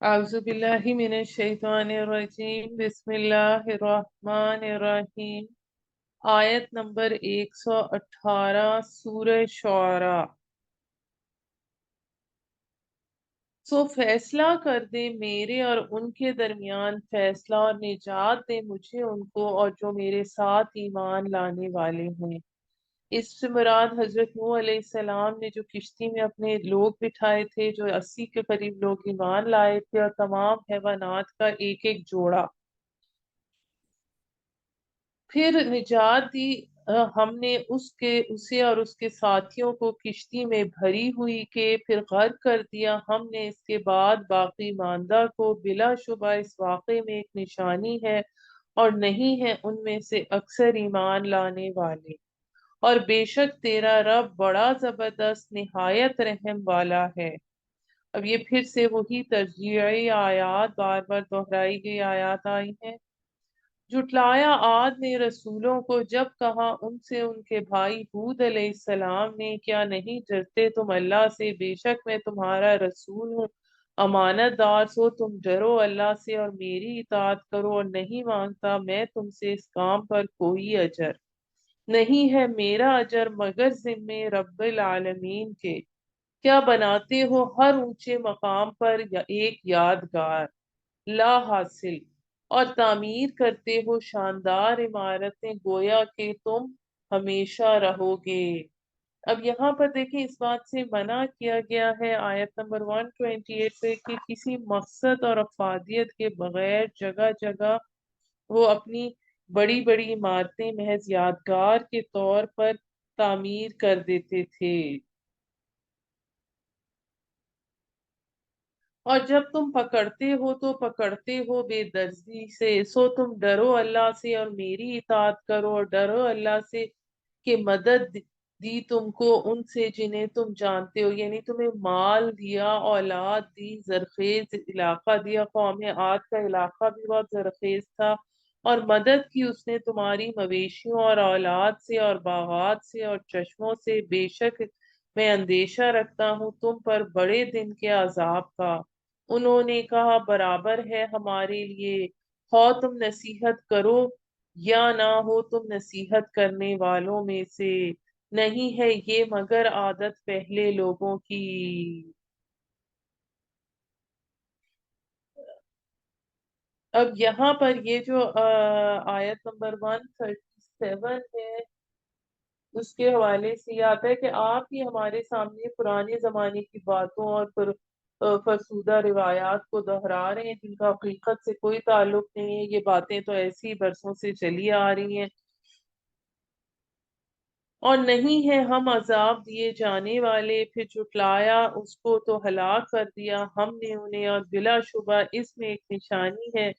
اعوذ باللہ من الشیطان الرجیم، بسم اللہ الرحمن الرحیم۔ آیت نمبر 118 سورہ شعراء۔ سو فیصلہ کر دے میرے اور ان کے درمیان فیصلہ، اور نجات دے مجھے ان کو اور جو میرے ساتھ ایمان لانے والے ہیں۔ اس سے مراد حضرت نوح علیہ السلام نے جو کشتی میں اپنے لوگ بٹھائے تھے، جو 80 کے قریب لوگ ایمان لائے تھے، اور تمام حیوانات کا ایک ایک جوڑا۔ پھر نجات دی ہم نے اسے اور اس کے ساتھیوں کو کشتی میں بھری ہوئی کے پھر غرق کر دیا ہم نے اس کے بعد باقی ماندہ کو۔ بلا شبہ اس واقعے میں ایک نشانی ہے، اور نہیں ہے ان میں سے اکثر ایمان لانے والے۔ اور بے شک تیرا رب بڑا زبردست نہایت رحم والا ہے۔ اب یہ پھر سے وہی ترجیعی آیات، بار بار دہرائی گئی آیات آئی ہیں۔ جھٹلایا عاد نے رسولوں کو جب کہا ان سے ان کے بھائی ہود علیہ السلام نے، کیا نہیں ڈرتے تم اللہ سے؟ بے شک میں تمہارا رسول ہوں، امانت دار، سو تم ڈرو اللہ سے اور میری اطاعت کرو، اور نہیں مانگتا میں تم سے اس کام پر کوئی اجر۔ نہیں ہے میرا اجر مگر ذمے رب العالمین کے۔ کیا بناتے ہو ہر اونچے مقام پر یا ایک یادگار لا حاصل، اور تعمیر کرتے ہو شاندار عمارتیں گویا کہ تم ہمیشہ رہو گے۔ اب یہاں پر دیکھیں اس بات سے منع کیا گیا ہے آیت نمبر 128 پہ کہ کسی مقصد اور افادیت کے بغیر جگہ جگہ وہ اپنی بڑی بڑی عمارتیں محض یادگار کے طور پر تعمیر کر دیتے تھے۔ اور جب تم پکڑتے ہو تو پکڑتے ہو بے درزی سے، سو تم ڈرو اللہ سے اور میری اطاعت کرو، اور ڈرو اللہ سے کہ مدد دی تم کو ان سے جنہیں تم جانتے ہو، یعنی تمہیں مال دیا، اولاد دی، زرخیز علاقہ دیا۔ قوم عاد کا علاقہ بھی بہت زرخیز تھا، اور مدد کی اس نے تمہاری مویشیوں اور اولاد سے اور باغات سے اور چشموں سے۔ بے شک میں اندیشہ رکھتا ہوں تم پر بڑے دن کے عذاب کا۔ انہوں نے کہا برابر ہے ہمارے لیے، ہو تم نصیحت کرو یا نہ ہو تم نصیحت کرنے والوں میں سے، نہیں ہے یہ مگر عادت پہلے لوگوں کی۔ اب یہاں پر یہ جو آیت نمبر 137 ہے، اس کے حوالے سے یہ آتا ہے کہ آپ ہی ہمارے سامنے پرانے زمانے کی باتوں اور فرسودہ روایات کو دہرا رہے ہیں جن کا حقیقت سے کوئی تعلق نہیں ہے۔ یہ باتیں تو ایسی برسوں سے چلی آ رہی ہیں، اور نہیں ہے ہم عذاب دیے جانے والے۔ پھر جھٹلایا اس کو تو ہلاک کر دیا ہم نے انہیں، اور بلا شبہ اس میں ایک نشانی ہے،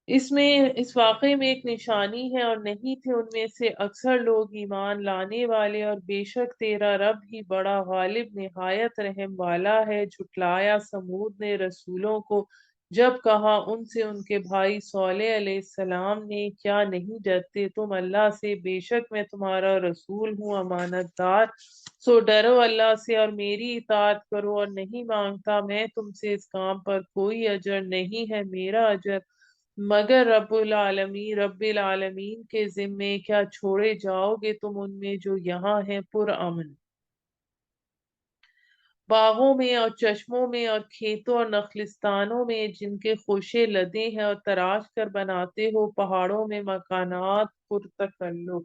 اس واقعے میں ایک نشانی ہے، اور نہیں تھے ان میں سے اکثر لوگ ایمان لانے والے۔ اور بے شک تیرا رب ہی بڑا غالب نہایت رحم والا ہے۔ جھٹلایا سمود نے رسولوں کو جب کہا ان سے ان کے بھائی صالح علیہ السلام نے، کیا نہیں ڈرتے تم اللہ سے؟ بے شک میں تمہارا رسول ہوں، امانت دار، سو ڈرو اللہ سے اور میری اطاعت کرو، اور نہیں مانگتا میں تم سے اس کام پر کوئی اجر، نہیں ہے میرا اجر مگر رب العالمین کے ذمے۔ کیا چھوڑے جاؤ گے تم ان میں جو یہاں ہیں پرامن، باغوں میں اور چشموں میں اور کھیتوں اور نخلستانوں میں جن کے خوشے لدے ہیں، اور تراش کر بناتے ہو پہاڑوں میں مکانات پرتکلف۔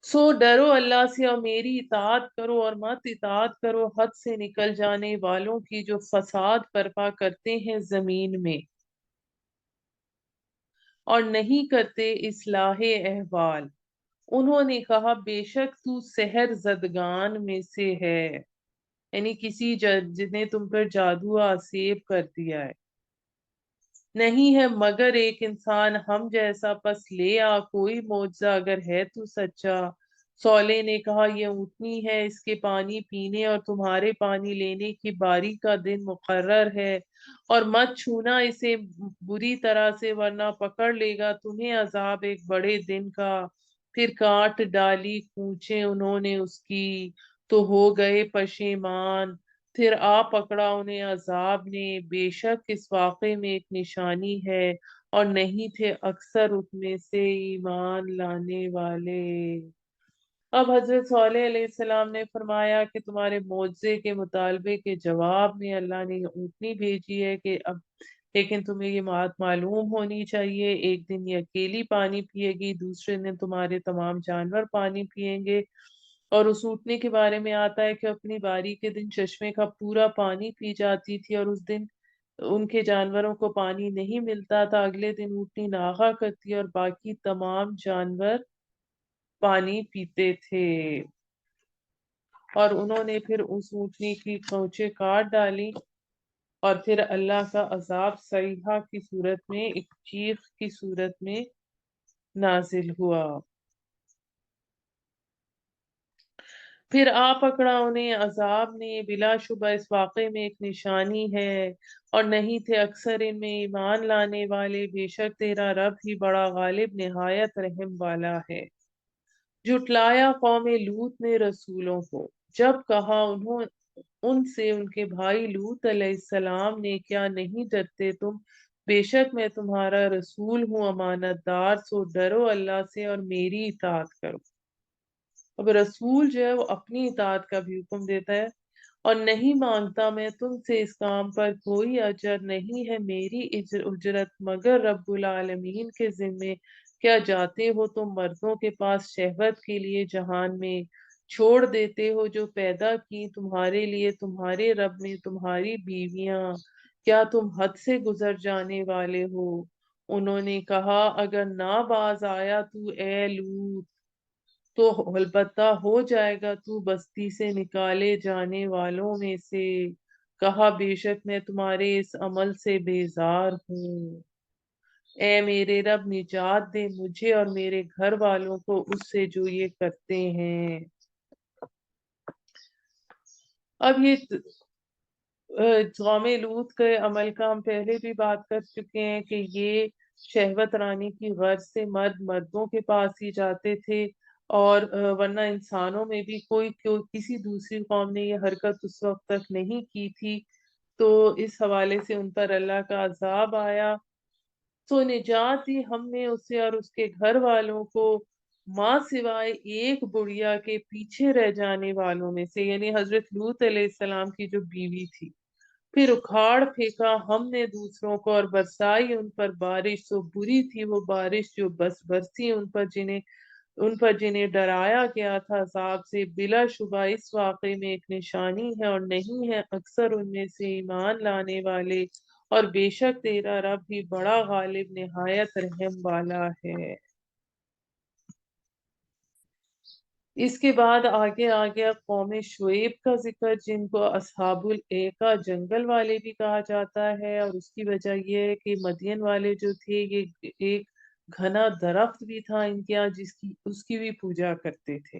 سو ڈرو اللہ سے اور میری اطاعت کرو، اور مت اطاعت کرو حد سے نکل جانے والوں کی جو فساد برپا کرتے ہیں زمین میں، اور نہیں کرتے اصلاح احوال۔ انہوں نے کہا بے شک تو سحر زدگان میں سے ہے، یعنی کسی جن نے تم پر جادو آسیب کر دیا ہے۔ نہیں ہے مگر ایک انسان ہم جیسا، پس لے آ کوئی معجزہ اگر ہے تو سچا۔ صالح نے کہا یہ اونٹنی ہے، اس کے پانی پینے اور تمہارے پانی لینے کی باری کا دن مقرر ہے، اور مت چھونا اسے بری طرح سے ورنہ پکڑ لے گا تمہیں عذاب ایک بڑے دن کا۔ پھر کاٹ ڈالی کونچیں انہوں نے اس کی، تو ہو گئے پشیمان، پھر آ پکڑا انہیں عذاب نے، بے شک اس واقعے میں ایک نشانی ہے، اور نہیں تھے اکثر اس میں سے ایمان لانے والے۔ اب حضرت صالح علیہ السلام نے فرمایا کہ تمہارے معجزے کے مطالبے کے جواب میں اللہ نے اونٹنی بھیجی ہے، کہ اب لیکن تمہیں یہ بات معلوم ہونی چاہیے، ایک دن یہ اکیلی پانی پیے گی، دوسرے دن تمہارے تمام جانور پانی پیئیں گے۔ اور اس اونٹنی کے بارے میں آتا ہے کہ اپنی باری کے دن چشمے کا پورا پانی پی جاتی تھی، اور اس دن ان کے جانوروں کو پانی نہیں ملتا تھا، اگلے دن اونٹنی ناغہ کرتی اور باقی تمام جانور پانی پیتے تھے۔ اور انہوں نے پھر اس اونٹنی کی کونچیں کاٹ ڈالی، اور پھر اللہ کا عذاب صیحہ کی صورت میں، ایک چیخ کی صورت میں نازل ہوا۔ پھر آ پکڑا انہیں عذاب نے، بلا شبہ اس واقعے میں ایک نشانی ہے، اور نہیں تھے اکثر ان میں ایمان لانے والے، بے شک تیرا رب ہی بڑا غالب نہایت رحم والا ہے۔ جھٹلایا قوم لوط نے رسولوں کو، جب کہا انہوں ان سے ان کے بھائی لوط علیہ السلام نے، کیا نہیں ڈرتے تم، بے شک میں تمہارا رسول ہوں امانت دار، سو ڈرو اللہ سے اور میری اطاعت کرو۔ اب رسول جو ہے وہ اپنی اطاعت کا بھی حکم دیتا ہے، اور نہیں مانگتا میں تم سے اس کام پر کوئی اجر، نہیں ہے میری اجرت مگر رب العالمین کے ذمے۔ کیا جاتے ہو تم مردوں کے پاس شہوت کے لیے جہان میں، چھوڑ دیتے ہو جو پیدا کی تمہارے لیے تمہارے رب نے تمہاری بیویاں، کیا تم حد سے گزر جانے والے ہو۔ انہوں نے کہا اگر نہ باز آیا تو اے لوط، تو البتہ ہو جائے گا تو بستی سے نکالے جانے والوں میں سے۔ کہا بے شک میں تمہارے اس عمل سے بیزار ہوں، اے میرے رب نجات دے مجھے اور میرے گھر والوں کو اس سے جو یہ کرتے ہیں۔ اب یہ قوم لوط کے عمل کا ہم پہلے بھی بات کر چکے ہیں کہ یہ شہوت رانی کی غرض سے مرد مردوں کے پاس ہی جاتے تھے، اور ورنہ انسانوں میں بھی کسی دوسری قوم نے یہ حرکت اس وقت تک نہیں کی تھی، تو اس حوالے سے ان پر اللہ کا عذاب آیا۔ تو نجات دی ہم نے اسے اور اس کے گھر والوں کو، ماں سوائے ایک بڑھیا کے پیچھے رہ جانے والوں میں سے، یعنی حضرت لوط علیہ السلام کی جو بیوی تھی۔ پھر اکھاڑ پھینکا ہم نے دوسروں کو، اور برسائی ان پر بارش، سو بری تھی وہ بارش جو بس برسی ان پر جنہیں ڈرایا گیا تھا عذاب سے۔ بلا شبہ اس واقعے میں ایک نشانی ہے، اور نہیں ہے اکثر ان میں سے ایمان لانے والے، اور بے شک تیرا رب بھی بڑا غالب نہایت رحم والا ہے۔ اس کے بعد آگے آ گیا قوم شعیب کا ذکر، جن کو اصحاب الایکا جنگل والے بھی کہا جاتا ہے، اور اس کی وجہ یہ ہے کہ مدین والے جو تھے یہ ایک گھنا درخت بھی تھا ان کے یہاں، اس کی بھی پوجا کرتے تھے۔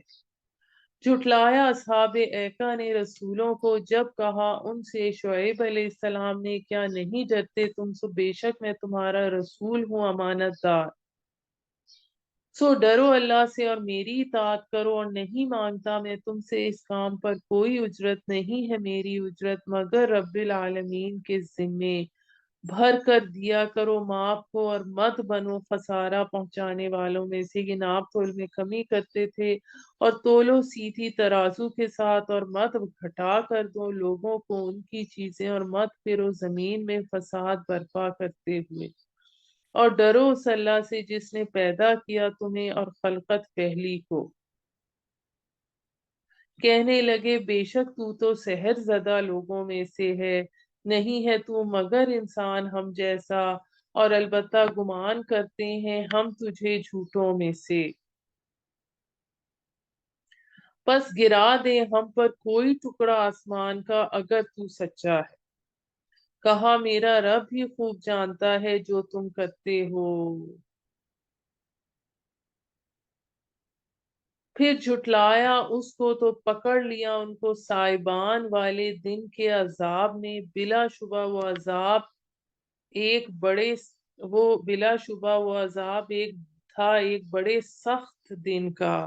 جھٹلایا اصحاب ایکا نے رسولوں کو، جب کہا ان سے شعیب علیہ السلام نے، کیا نہیں ڈرتے تم، سو بے شک میں تمہارا رسول ہوں امانت دار، سو ڈرو اللہ سے اور میری اطاعت کرو، اور نہیں مانگتا میں تم سے اس کام پر کوئی اجرت، نہیں ہے میری اجرت مگر رب العالمین کے ذمے۔ بھر کر دیا کرو معاف کو، اور مت بنو خسارہ پہنچانے والوں میں سے۔ یہ ناپ تول میں کمی کرتے تھے، اور تولو سیدھی ترازو کے ساتھ، اور مت گھٹا کر دو لوگوں کو ان کی چیزیں، اور مت پھرو زمین میں فساد برپا کرتے ہوئے۔ اور ڈرو اس اللہ سے جس نے پیدا کیا تمہیں اور خلقت پہلی کو۔ کہنے لگے بے شک تو سحر زدہ لوگوں میں سے ہے، نہیں ہے تو مگر انسان ہم جیسا، اور البتہ گمان کرتے ہیں ہم تجھے جھوٹوں میں سے۔ پس گرا دے ہم پر کوئی ٹکڑا آسمان کا اگر تو سچا ہے۔ کہا میرا رب ہی خوب جانتا ہے جو تم کرتے ہو۔ پھر جھٹلایا اس کو تو پکڑ لیا ان کو سائبان والے دن کے عذاب نے، بلا شبہ وہ عذاب ایک تھا ایک بڑے سخت دن کا۔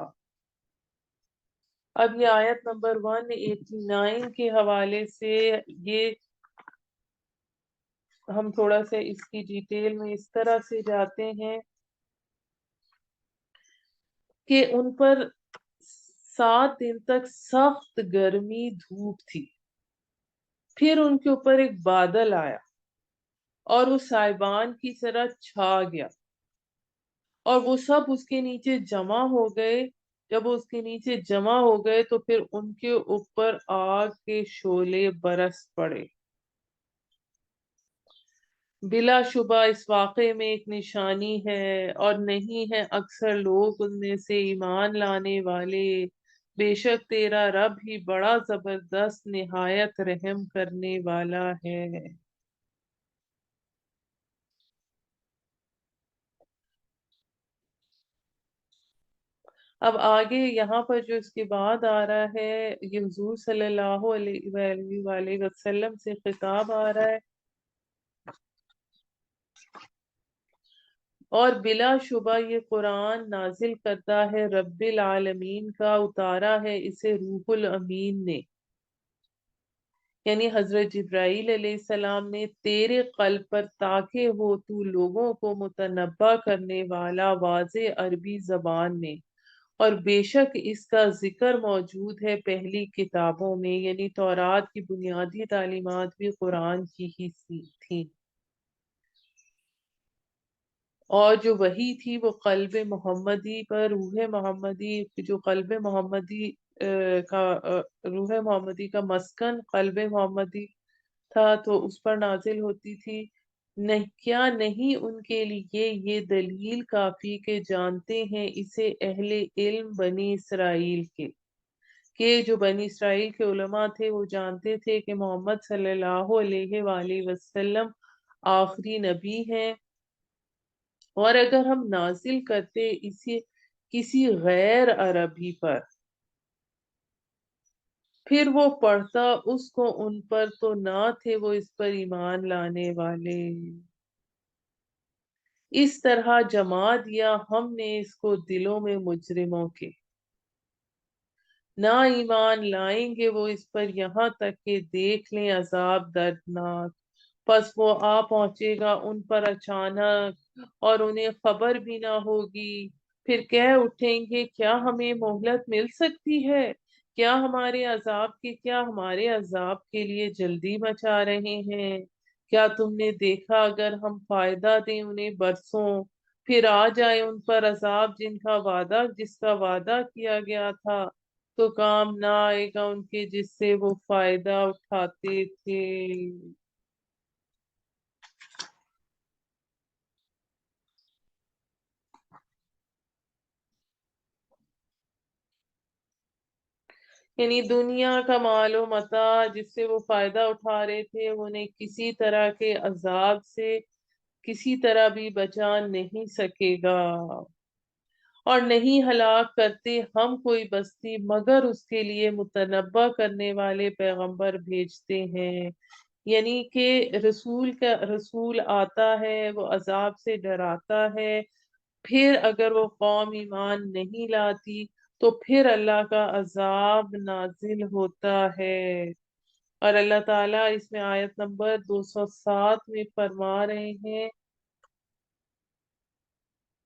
اب یہ آیت نمبر 189 کے حوالے سے یہ ہم تھوڑا سا اس کی ڈیٹیل میں اس طرح سے جاتے ہیں کہ ان پر 7 دن تک سخت گرمی دھوپ تھی، پھر ان کے اوپر ایک بادل آیا اور وہ سائبان کی طرح چھا گیا اور وہ سب اس کے نیچے جمع ہو گئے۔ جب وہ اس کے نیچے جمع ہو گئے تو پھر ان کے اوپر آگ کے شعلے برس پڑے۔ بلا شبہ اس واقعے میں ایک نشانی ہے اور نہیں ہے اکثر لوگ ان میں سے ایمان لانے والے، بے شک تیرا رب ہی بڑا زبردست نہایت رحم کرنے والا ہے۔ اب آگے یہاں پر جو اس کے بعد آ رہا ہے، یہ حضور صلی اللہ علیہ وآلہ وسلم سے خطاب آ رہا ہے، اور بلا شبہ یہ قرآن نازل کرتا ہے رب العالمین کا، اتارا ہے اسے روح الامین نے، یعنی حضرت جبرائیل علیہ السلام نے تیرے قلب پر، تاکہ ہو تو لوگوں کو متنبع کرنے والا واضح عربی زبان میں، اور بے شک اس کا ذکر موجود ہے پہلی کتابوں میں، یعنی تورات کی بنیادی تعلیمات بھی قرآن کی ہی تھی، اور جو وحی تھی وہ قلب محمدی پر، روح محمدی، جو قلب محمدی کا روح محمدی کا مسکن قلب محمدی تھا تو اس پر نازل ہوتی تھی۔ نہیں، کیا نہیں ان کے لیے یہ دلیل کافی کہ جانتے ہیں اسے اہل علم بنی اسرائیل کے، کہ جو بنی اسرائیل کے علماء تھے وہ جانتے تھے کہ محمد صلی اللہ علیہ وآلہ وسلم آخری نبی ہیں، اور اگر ہم نازل کرتے اسے کسی غیر عربی پر پھر وہ پڑھتا اس کو ان پر، تو نہ تھے وہ اس پر ایمان لانے والے۔ اس طرح جما دیا ہم نے اس کو دلوں میں مجرموں کے، نہ ایمان لائیں گے وہ اس پر یہاں تک کہ دیکھ لیں عذاب دردناک، پس وہ آ پہنچے گا ان پر اچانک اور انہیں خبر بھی نہ ہوگی، پھر کہہ اٹھیں گے کیا ہمیں مہلت مل سکتی ہے، کیا ہمارے عذاب کے لیے جلدی مچا رہے ہیں، کیا تم نے دیکھا اگر ہم فائدہ دیں انہیں برسوں، پھر آ جائے ان پر عذاب جس کا وعدہ کیا گیا تھا، تو کام نہ آئے گا ان کے جس سے وہ فائدہ اٹھاتے تھے۔ یعنی دنیا کا مال و متاع جس سے وہ فائدہ اٹھا رہے تھے، انہیں کسی طرح کے عذاب سے کسی طرح بھی بچا نہیں سکے گا، اور نہیں ہلاک کرتے ہم کوئی بستی مگر اس کے لیے متنبع کرنے والے پیغمبر بھیجتے ہیں، یعنی کہ رسول آتا ہے، وہ عذاب سے ڈراتا ہے، پھر اگر وہ قوم ایمان نہیں لاتی تو پھر اللہ کا عذاب نازل ہوتا ہے۔ اور اللہ تعالیٰ اس میں آیت نمبر 207 میں فرما رہے ہیں،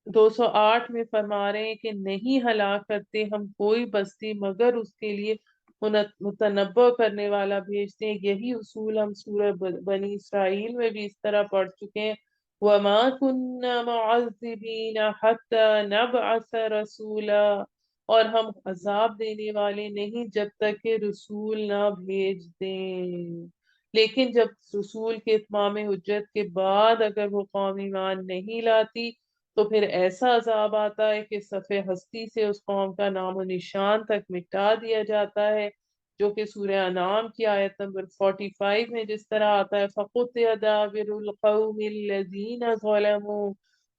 208 میں فرما رہے ہیں کہ نہیں ہلاک کرتے ہم کوئی بستی مگر اس کے لیے متنبع کرنے والا بھیجتے ہیں۔ یہی اصول ہم سورہ بنی اسرائیل میں بھی اس طرح پڑھ چکے ہیں، وَمَا كُنَّا مُعَذِّبِينَ حَتَّى نَبْعَثَ رَسُولًا، اور ہم عذاب دینے والے نہیں جب تک کہ رسول نہ بھیج دیں، لیکن جب رسول کے اتمام حجت کے بعد اگر وہ قوم ایمان نہیں لاتی تو پھر ایسا عذاب آتا ہے کہ صفحہ ہستی سے اس قوم کا نام و نشان تک مٹا دیا جاتا ہے، جو کہ سورہ انعام کی آیت نمبر 45 میں جس طرح آتا ہے، فَقُطِعَ دَابِرُ الْقَوْمِ الَّذِينَ ظَلَمُوا،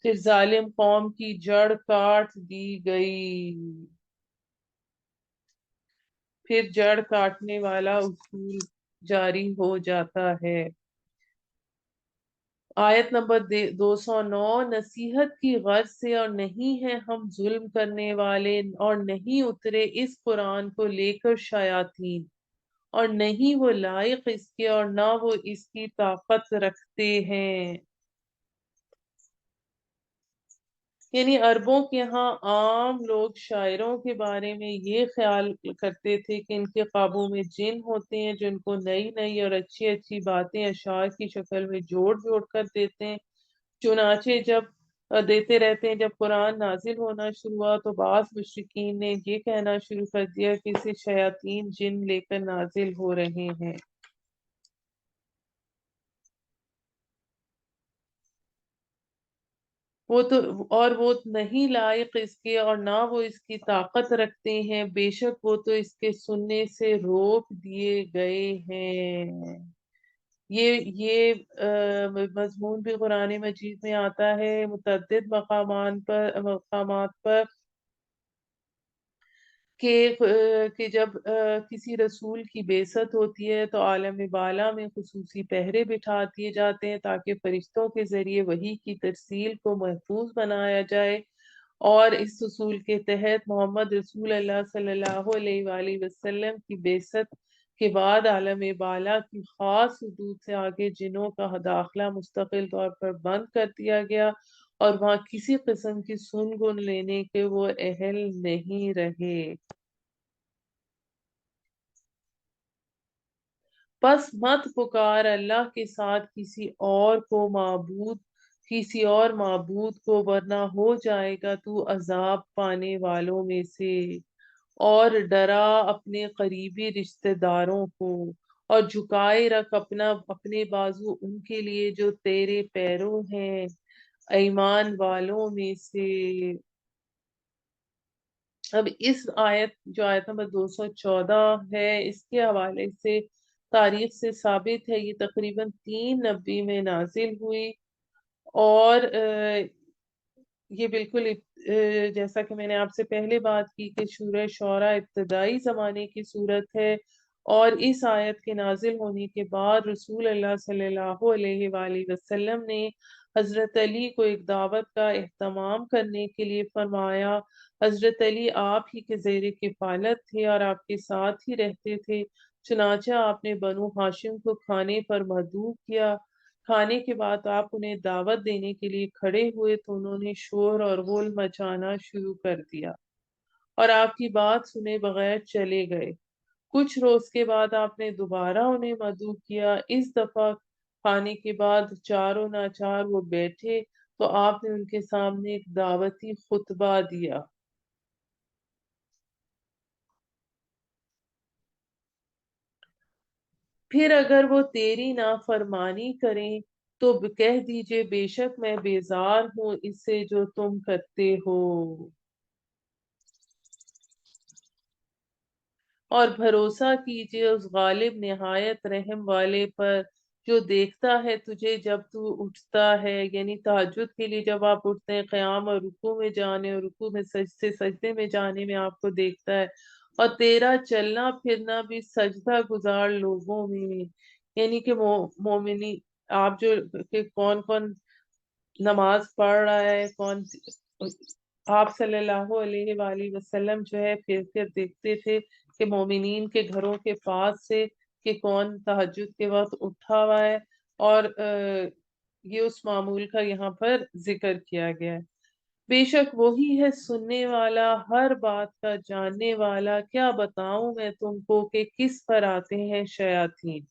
پھر ظالم قوم کی جڑ کاٹ دی گئی۔ پھر جڑ کاٹنے والا اصول جاری ہو جاتا ہے۔ آیت نمبر 209، نصیحت کی غرض سے اور نہیں ہے ہم ظلم کرنے والے، اور نہیں اترے اس قرآن کو لے کر شیاطین، اور نہیں وہ لائق اس کے، اور نہ وہ اس کی طاقت رکھتے ہیں۔ یعنی عربوں کے ہاں عام لوگ شاعروں کے بارے میں یہ خیال کرتے تھے کہ ان کے قابو میں جن ہوتے ہیں جو ان کو نئی نئی اور اچھی اچھی باتیں اشعار کی شکل میں جوڑ جوڑ کر دیتے ہیں۔ چنانچہ جب دیتے رہتے ہیں، جب قرآن نازل ہونا شروع ہوا تو بعض مشرکین نے یہ کہنا شروع کر دیا کہ اسے شیاطین جن لے کر نازل ہو رہے ہیں۔ وہ تو اور وہ نہیں لائق اس کے، اور نہ وہ اس کی طاقت رکھتے ہیں، بے شک وہ تو اس کے سننے سے روک دیے گئے ہیں۔ یہ مضمون بھی قرآن مجید میں آتا ہے متعدد مقامات پر کہ جب کسی رسول کی بعثت ہوتی ہے تو عالم بالا میں خصوصی پہرے بٹھا دیے جاتے ہیں تاکہ فرشتوں کے ذریعے وحی کی ترسیل کو محفوظ بنایا جائے، اور اس اصول کے تحت محمد رسول اللہ صلی اللہ علیہ وآلہ وسلم کی بعثت کے بعد عالم بالا کی خاص حدود سے آگے جنوں کا داخلہ مستقل طور پر بند کر دیا گیا، اور وہاں کسی قسم کی سن گن لینے کے وہ اہل نہیں رہے۔ پس مت پکار اللہ کے ساتھ کسی اور معبود کو، ورنہ ہو جائے گا تو عذاب پانے والوں میں سے، اور ڈرا اپنے قریبی رشتہ داروں کو، اور جھکائے رکھ اپنے بازو ان کے لیے جو تیرے پیرو ہیں ایمان والوں میں سے۔ اب اس آیت جو آیت نمبر 214 ہے، اس کے حوالے سے تاریخ سے ثابت ہے یہ تقریباً 390 میں نازل ہوئی، اور یہ بالکل جیسا کہ میں نے آپ سے پہلے بات کی کہ سورہ شعراء ابتدائی زمانے کی صورت ہے، اور اس آیت کے نازل ہونے کے بعد رسول اللہ صلی اللہ علیہ وآلہ وسلم نے حضرت علی کو ایک دعوت کا اہتمام کرنے کے لیے فرمایا۔ حضرت علی آپ ہی کے زیر کفالت تھے اور آپ کے ساتھ ہی رہتے تھے، چنانچہ آپ نے بنو ہاشم کو کھانے پر مدعو کیا۔ کھانے کے بعد آپ انہیں دعوت دینے کے لیے کھڑے ہوئے تو انہوں نے شور اور غل مچانا شروع کر دیا اور آپ کی بات سنے بغیر چلے گئے۔ کچھ روز کے بعد آپ نے دوبارہ انہیں مدعو کیا، اس دفعہ کھانے کے بعد چاروں ناچار وہ بیٹھے تو آپ نے ان کے سامنے ایک دعوتی خطبہ دیا۔ پھر اگر وہ تیری نافرمانی کریں تو کہہ دیجئے بے شک میں بیزار ہوں اس سے جو تم کرتے ہو، اور بھروسہ کیجئے اس غالب نہایت رحم والے پر جو دیکھتا ہے تجھے جب تو اٹھتا ہے، یعنی تہجد کے لیے جب آپ اٹھتے ہیں، قیام اور رکوع میں جانے اور رکوع میں سجدے میں جانے میں آپ کو دیکھتا ہے، اور تیرا چلنا پھرنا بھی سجدہ گزار لوگوں میں، یعنی کہ مومنی آپ جو کہ کون کون نماز پڑھ رہا ہے، کون آپ صلی اللہ علیہ وآلہ وسلم جو ہے پھر دیکھتے تھے کہ مومنین کے گھروں کے پاس سے کہ کون تہجد کے وقت اٹھا ہوا ہے، اور یہ اس معمول کا یہاں پر ذکر کیا گیا ہے۔ بے شک وہی ہے سننے والا، ہر بات کا جاننے والا، کیا بتاؤں میں تم کو کہ کس پر آتے ہیں شیاطین،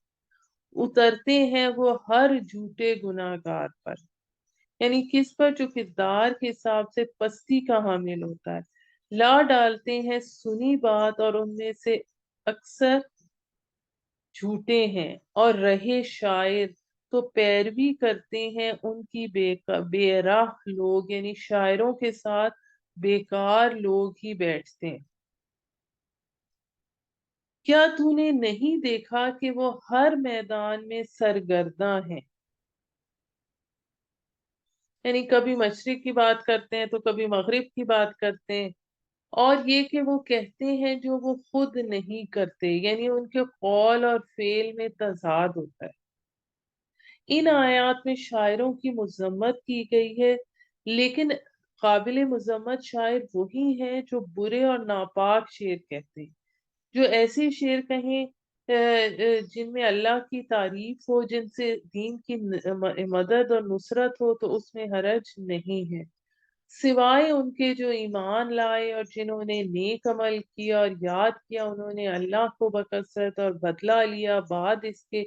اترتے ہیں وہ ہر جھوٹے گناہگار پر، یعنی کس پر جو کردار کے حساب سے پستی کا حامل ہوتا ہے، لا ڈالتے ہیں سنی بات اور ان میں سے اکثر جھوٹے ہیں، اور رہے شاعر تو پیروی کرتے ہیں ان کی بے راہ لوگ، یعنی شاعروں کے ساتھ بیکار لوگ ہی بیٹھتے ہیں۔ کیا تو نے نہیں دیکھا کہ وہ ہر میدان میں سرگرداں ہیں، یعنی کبھی مشرق کی بات کرتے ہیں تو کبھی مغرب کی بات کرتے ہیں، اور یہ کہ وہ کہتے ہیں جو وہ خود نہیں کرتے، یعنی ان کے قول اور فعل میں تضاد ہوتا ہے۔ ان آیات میں شاعروں کی مذمت کی گئی ہے، لیکن قابل مذمت شاعر وہی ہیں جو برے اور ناپاک شعر کہتے ہیں، جو ایسے شعر کہیں جن میں اللہ کی تعریف ہو، جن سے دین کی مدد اور نصرت ہو، تو اس میں حرج نہیں ہے، سوائے ان کے جو ایمان لائے اور جنہوں نے نیک عمل کیا اور یاد کیا انہوں نے اللہ کو بکثرت اور بدلہ لیا بعد اس کے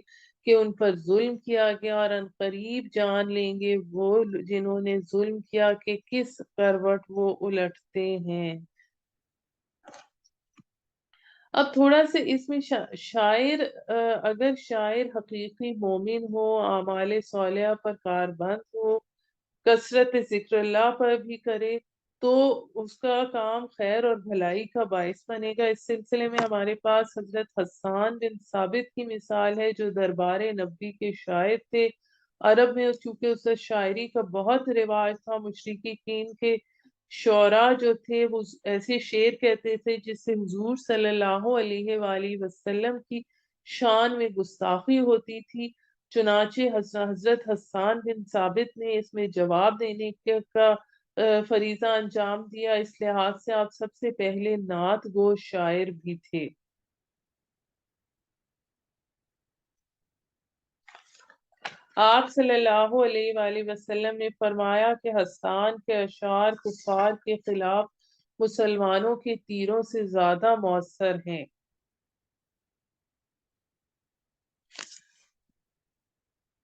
کہ ان پر ظلم کیا گیا، اور ان قریب جان لیں گے وہ جنہوں نے ظلم کیا کہ کس کروٹ وہ الٹتے ہیں۔ اب تھوڑا سا اس میں شاعر اگر شاعر حقیقی مومن ہو، اعمال صالحہ پر کاربند ہو، کثرت ذکر اللہ پر بھی کرے، تو اس کا کام خیر اور بھلائی کا باعث بنے گا۔ اس سلسلے میں ہمارے پاس حضرت حسان بن ثابت کی مثال ہے، جو دربار نبی کے شاعر تھے۔ عرب میں چونکہ اس شاعری کا بہت رواج تھا، مشرکین کے شعراء جو تھے وہ ایسے شعر کہتے تھے جس سے حضور صلی اللہ علیہ وآلہ وسلم کی شان میں گستاخی ہوتی تھی۔ چنانچہ حضرت حسان بن ثابت نے اس میں جواب دینے کا فریضہ انجام دیا، اس لحاظ سے آپ سب سے پہلے نعت گو شاعر بھی تھے۔ آپ صلی اللہ علیہ وآلہ وسلم نے فرمایا کہ حسان کے اشعار کفار کے خلاف مسلمانوں کے تیروں سے زیادہ مؤثر ہیں۔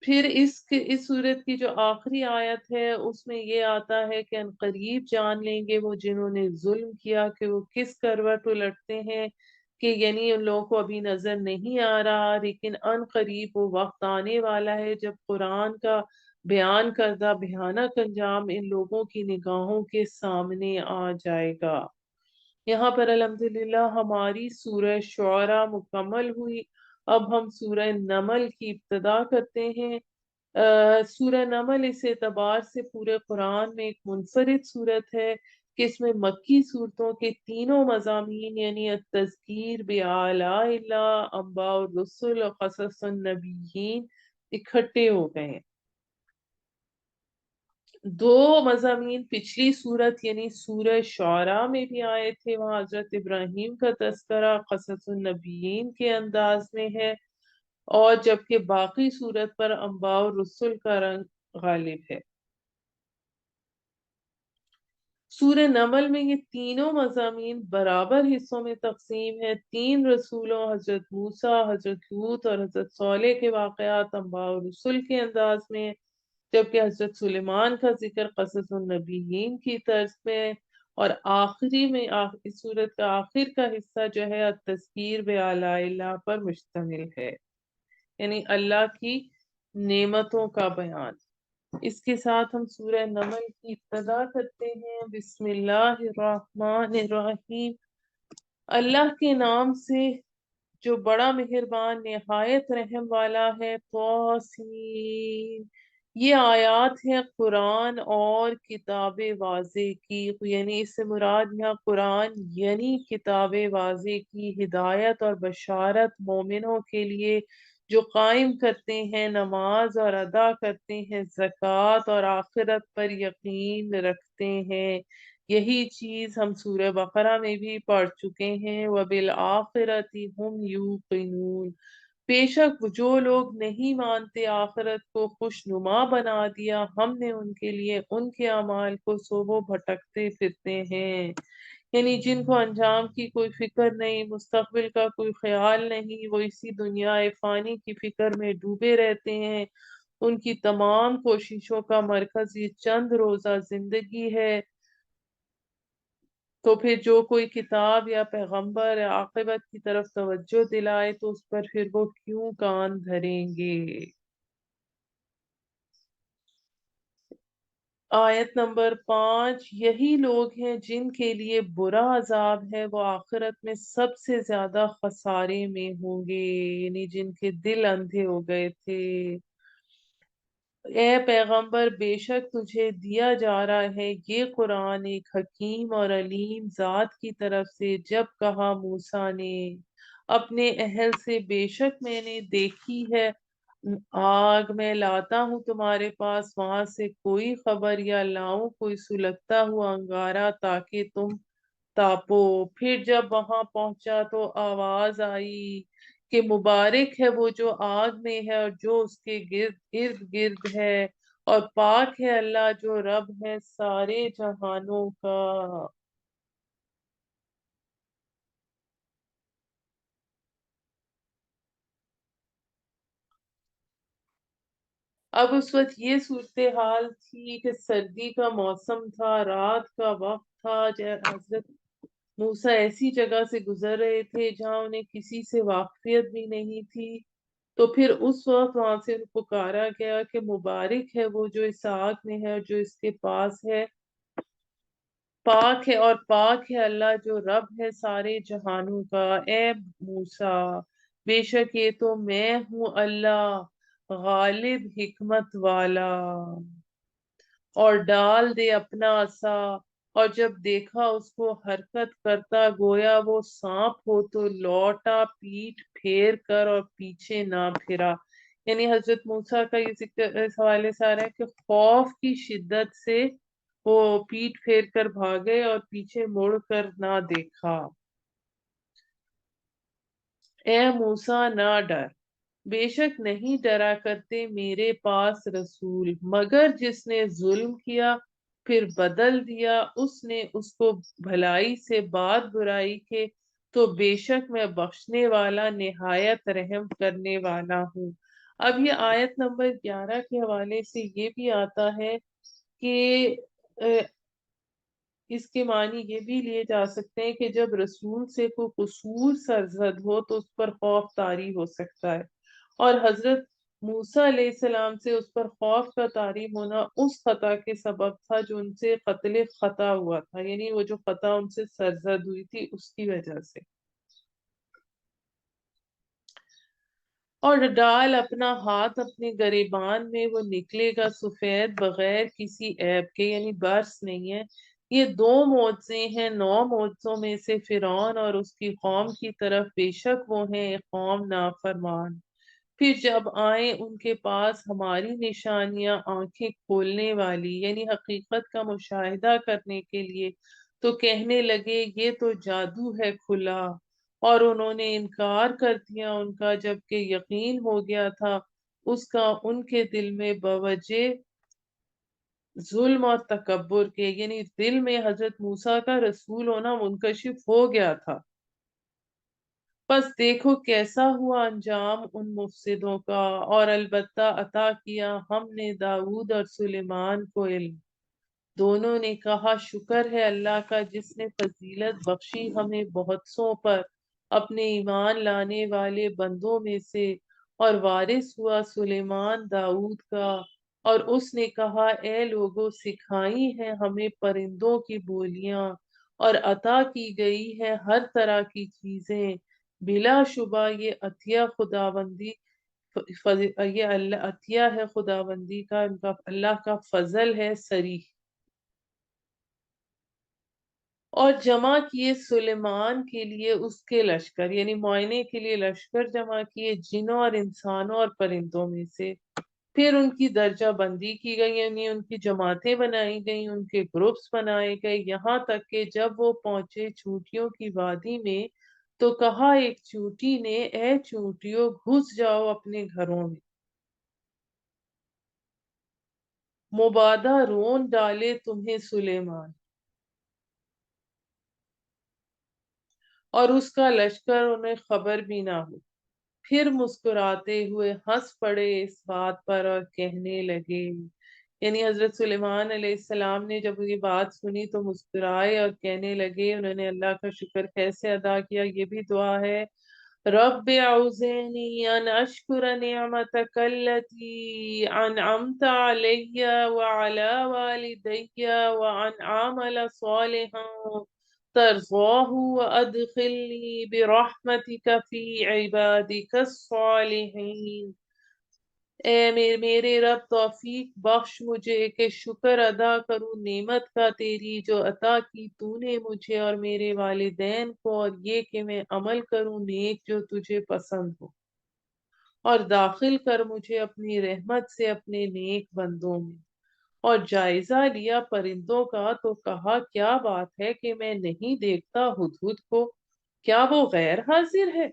پھر اس صورت کی جو آخری آیت ہے اس میں یہ آتا ہے کہ ان قریب جان لیں گے وہ جنہوں نے ظلم کیا کہ وہ کس کروٹ الٹتے ہیں، کہ یعنی ان لوگوں کو ابھی نظر نہیں آ رہا، لیکن ان قریب وہ وقت آنے والا ہے جب قرآن کا بیان کردہ بھیانک انجام ان لوگوں کی نگاہوں کے سامنے آ جائے گا۔ یہاں پر الحمدللہ ہماری سورہ شعراء مکمل ہوئی۔ اب ہم سورہ نمل کی ابتدا کرتے ہیں۔ سورہ نمل اس اعتبار سے پورے قرآن میں ایک منفرد صورت ہے کہ اس میں مکی صورتوں کے تینوں مضامین یعنی التذکیر بآلاء اللہ، انباء الرسل اور قصص النبیین اکٹھے ہو گئے ہیں۔ دو مضامین پچھلی صورت یعنی سورہ شعراء میں بھی آئے تھے، وہاں حضرت ابراہیم کا تذکرہ قصص النبیین کے انداز میں ہے، اور جبکہ باقی صورت پر انباء الرسل کا رنگ غالب ہے۔ سورہ نمل میں یہ تینوں مضامین برابر حصوں میں تقسیم ہے۔ تین رسولوں حضرت موسیٰ، حضرت لوط اور حضرت صالح کے واقعات انباء الرسل کے انداز میں، جبکہ حضرت سلیمان کا ذکر قصص النبیین کی طرز میں، اور آخری میں اس سورت کا آخر کا حصہ جو ہے التذکیر بآلاء اللہ پر مشتمل ہے، یعنی اللہ کی نعمتوں کا بیان۔ اس کے ساتھ ہم سورہ نمل کی ابتدا کرتے ہیں۔ بسم اللہ الرحمن الرحیم، اللہ کے نام سے جو بڑا مہربان نہایت رحم والا ہے۔ طاسین، یہ آیات ہیں قرآن اور کتاب واضح کی، یعنی اس سے مراد یہاں قرآن یعنی کتاب واضح کی ہدایت اور بشارت مومنوں کے لیے جو قائم کرتے ہیں نماز اور ادا کرتے ہیں زکوٰۃ اور آخرت پر یقین رکھتے ہیں۔ یہی چیز ہم سورہ بقرہ میں بھی پڑھ چکے ہیں۔ وَبِالْآخِرَةِ هُمْ يُوقِنُونَ، بے شک جو لوگ نہیں مانتے آخرت کو خوشنما بنا دیا ہم نے ان کے لیے ان کے اعمال کو سو بھٹکتے پھرتے ہیں، یعنی جن کو انجام کی کوئی فکر نہیں، مستقبل کا کوئی خیال نہیں، وہ اسی دنیا فانی کی فکر میں ڈوبے رہتے ہیں۔ ان کی تمام کوششوں کا مرکز یہ چند روزہ زندگی ہے۔ تو پھر جو کوئی کتاب یا پیغمبر عاقبت کی طرف توجہ دلائے تو اس پر پھر وہ کیوں کان دھریں گے۔ آیت نمبر 5، یہی لوگ ہیں جن کے لیے برا عذاب ہے، وہ آخرت میں سب سے زیادہ خسارے میں ہوں گے، یعنی جن کے دل اندھے ہو گئے تھے۔ اے پیغمبر بے شک تجھے دیا جا رہا ہے یہ قرآن ایک حکیم اور علیم ذات کی طرف سے۔ جب کہا موسیٰ نے اپنے اہل سے بے شک میں نے دیکھی ہے آگ میں لاتا ہوں تمہارے پاس وہاں سے کوئی خبر، یا لاؤں کوئی سلگتا ہوا انگارہ تاکہ تم تاپو۔ پھر جب وہاں پہنچا تو آواز آئی کہ مبارک ہے وہ جو آگ میں ہے اور جو اس کے ارد گرد ہے، اور پاک ہے اللہ جو رب ہے سارے جہانوں کا۔ اب اس وقت یہ صورتحال تھی کہ سردی کا موسم تھا، رات کا وقت تھا، حضرت موسیٰ ایسی جگہ سے گزر رہے تھے جہاں انہیں کسی سے واقفیت بھی نہیں تھی۔ تو پھر اس وقت وہاں سے پکارا گیا کہ مبارک ہے وہ جو اس آگ میں ہے اور جو اس کے پاس ہے، پاک ہے اور پاک ہے اللہ جو رب ہے سارے جہانوں کا۔ اے موسیٰ، بے شک یہ تو میں ہوں اللہ غالب حکمت والا، اور ڈال دے اپنا عصا، اور جب دیکھا اس کو حرکت کرتا گویا وہ سانپ ہو تو لوٹا پیٹ پھیر کر اور پیچھے نہ پھرا۔ یعنی حضرت موسیٰ کا یہ ذکر اس حوالے سے آ رہا ہے کہ خوف کی شدت سے وہ پیٹ پھیر کر بھاگے اور پیچھے مڑ کر نہ دیکھا۔ اے موسیٰ نہ ڈر، بے شک نہیں ڈرا کرتے میرے پاس رسول، مگر جس نے ظلم کیا پھر بدل دیا اس نے اس کو بھلائی سے بعد برائی کے، تو بے شک میں بخشنے والا نہایت رحم کرنے والا ہوں۔ اب یہ آیت نمبر 11 کے حوالے سے یہ بھی آتا ہے کہ اس کے معنی یہ بھی لیے جا سکتے ہیں کہ جب رسول سے کوئی قصور سرزد ہو تو اس پر خوف طاری ہو سکتا ہے، اور حضرت موسیٰ علیہ السلام سے اس پر خوف کا طاری ہونا اس خطا کے سبب تھا جو ان سے قتل خطا ہوا تھا، یعنی وہ جو خطا ان سے سرزد ہوئی تھی اس کی وجہ سے۔ اور ڈال اپنا ہاتھ اپنے گریبان میں، وہ نکلے گا سفید بغیر کسی عیب کے، یعنی برس نہیں ہے۔ یہ دو معجزے ہیں 9 معجزوں میں سے فرعون اور اس کی قوم کی طرف، بے شک وہ ہیں ایک قوم نافرمان۔ پھر جب آئیں ان کے پاس ہماری نشانیاں آنکھیں کھولنے والی، یعنی حقیقت کا مشاہدہ کرنے کے لیے، تو کہنے لگے یہ تو جادو ہے کھلا، اور انہوں نے انکار کر دیا ان کا جبکہ یقین ہو گیا تھا اس کا ان کے دل میں بوجہ ظلم اور تکبر کے، یعنی دل میں حضرت موسیٰ کا رسول ہونا منکشف ہو گیا تھا۔ بس دیکھو کیسا ہوا انجام ان مفسدوں کا، اور البتہ عطا کیا ہم نے داؤد اور سلیمان کو علم، دونوں نے کہا شکر ہے اللہ کا جس نے فضیلت بخشی ہمیں بہت سوں پر اپنے ایمان لانے والے بندوں میں سے، اور وارث ہوا سلیمان داؤد کا۔ اور اس نے کہا اے لوگوں سکھائی ہیں ہمیں پرندوں کی بولیاں، اور عطا کی گئی ہے ہر طرح کی چیزیں، بلا شبہ یہ عطیہ خداوندی یہ اللہ عطیہ ہے خداوندی کا، ان کا اللہ کا فضل ہے صریح۔ اور جمع کیے سلیمان کے لیے اس کے لشکر، یعنی معائنے کے لیے لشکر جمع کیے جنوں اور انسانوں اور پرندوں میں سے۔ پھر ان کی درجہ بندی کی گئی، یعنی ان کی جماعتیں بنائی گئیں، ان کے گروپس بنائے گئے، یہاں تک کہ جب وہ پہنچے چونٹیوں کی وادی میں تو کہا ایک چونٹی نے اے چونٹیوں گھس جاؤ اپنے گھروں میں، مبادا رون ڈالے تمہیں سلیمان اور اس کا لشکر انہیں خبر بھی نہ ہو۔ پھر مسکراتے ہوئے ہنس پڑے اس بات پر اور کہنے لگے، یعنی حضرت سلیمان علیہ السلام نے جب یہ بات سنی تو مسکرائے اور کہنے لگے انہوں نے اللہ کا شکر کیسے ادا کیا، یہ بھی دعا ہے، رب اعوذنی ان اشکر نعمتک التي انعمت علی وعلى والدی وان اعمل صالحا ترضاه وادخلنی برحمتک فی عبادک الصالحین۔ اے میرے رب توفیق بخش مجھے کہ شکر ادا کروں نعمت کا تیری جو عطا کی تو نے مجھے اور میرے والدین کو، اور یہ کہ میں عمل کروں نیک جو تجھے پسند ہو، اور داخل کر مجھے اپنی رحمت سے اپنے نیک بندوں میں۔ اور جائزہ لیا پرندوں کا تو کہا کیا بات ہے کہ میں نہیں دیکھتا ہدہد کو، کیا وہ غیر حاضر ہے؟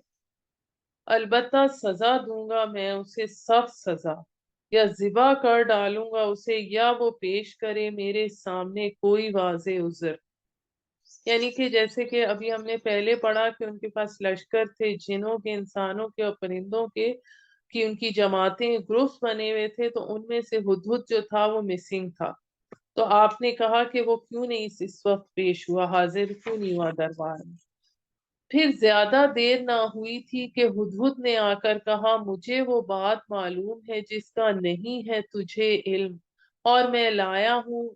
البتہ سزا دوں گا میں اسے سخت سزا، یا ذبح کر ڈالوں گا اسے، یا وہ پیش کرے میرے سامنے کوئی واضح عذر۔ یعنی کہ جیسے کہ ابھی ہم نے پہلے پڑھا کہ ان کے پاس لشکر تھے، جنوں کے، انسانوں کے اور پرندوں کے، کہ ان کی جماعتیں، گروپس بنے ہوئے تھے، تو ان میں سے ہدہد جو تھا وہ مسنگ تھا۔ تو آپ نے کہا کہ وہ کیوں نہیں اس وقت پیش ہوا، حاضر کیوں نہیں ہوا دربار میں؟ پھر زیادہ دیر نہ ہوئی تھی کہ ہدہد نے آ کر کہا مجھے وہ بات معلوم ہے جس کا نہیں ہے تجھے علم، اور میں لایا ہوں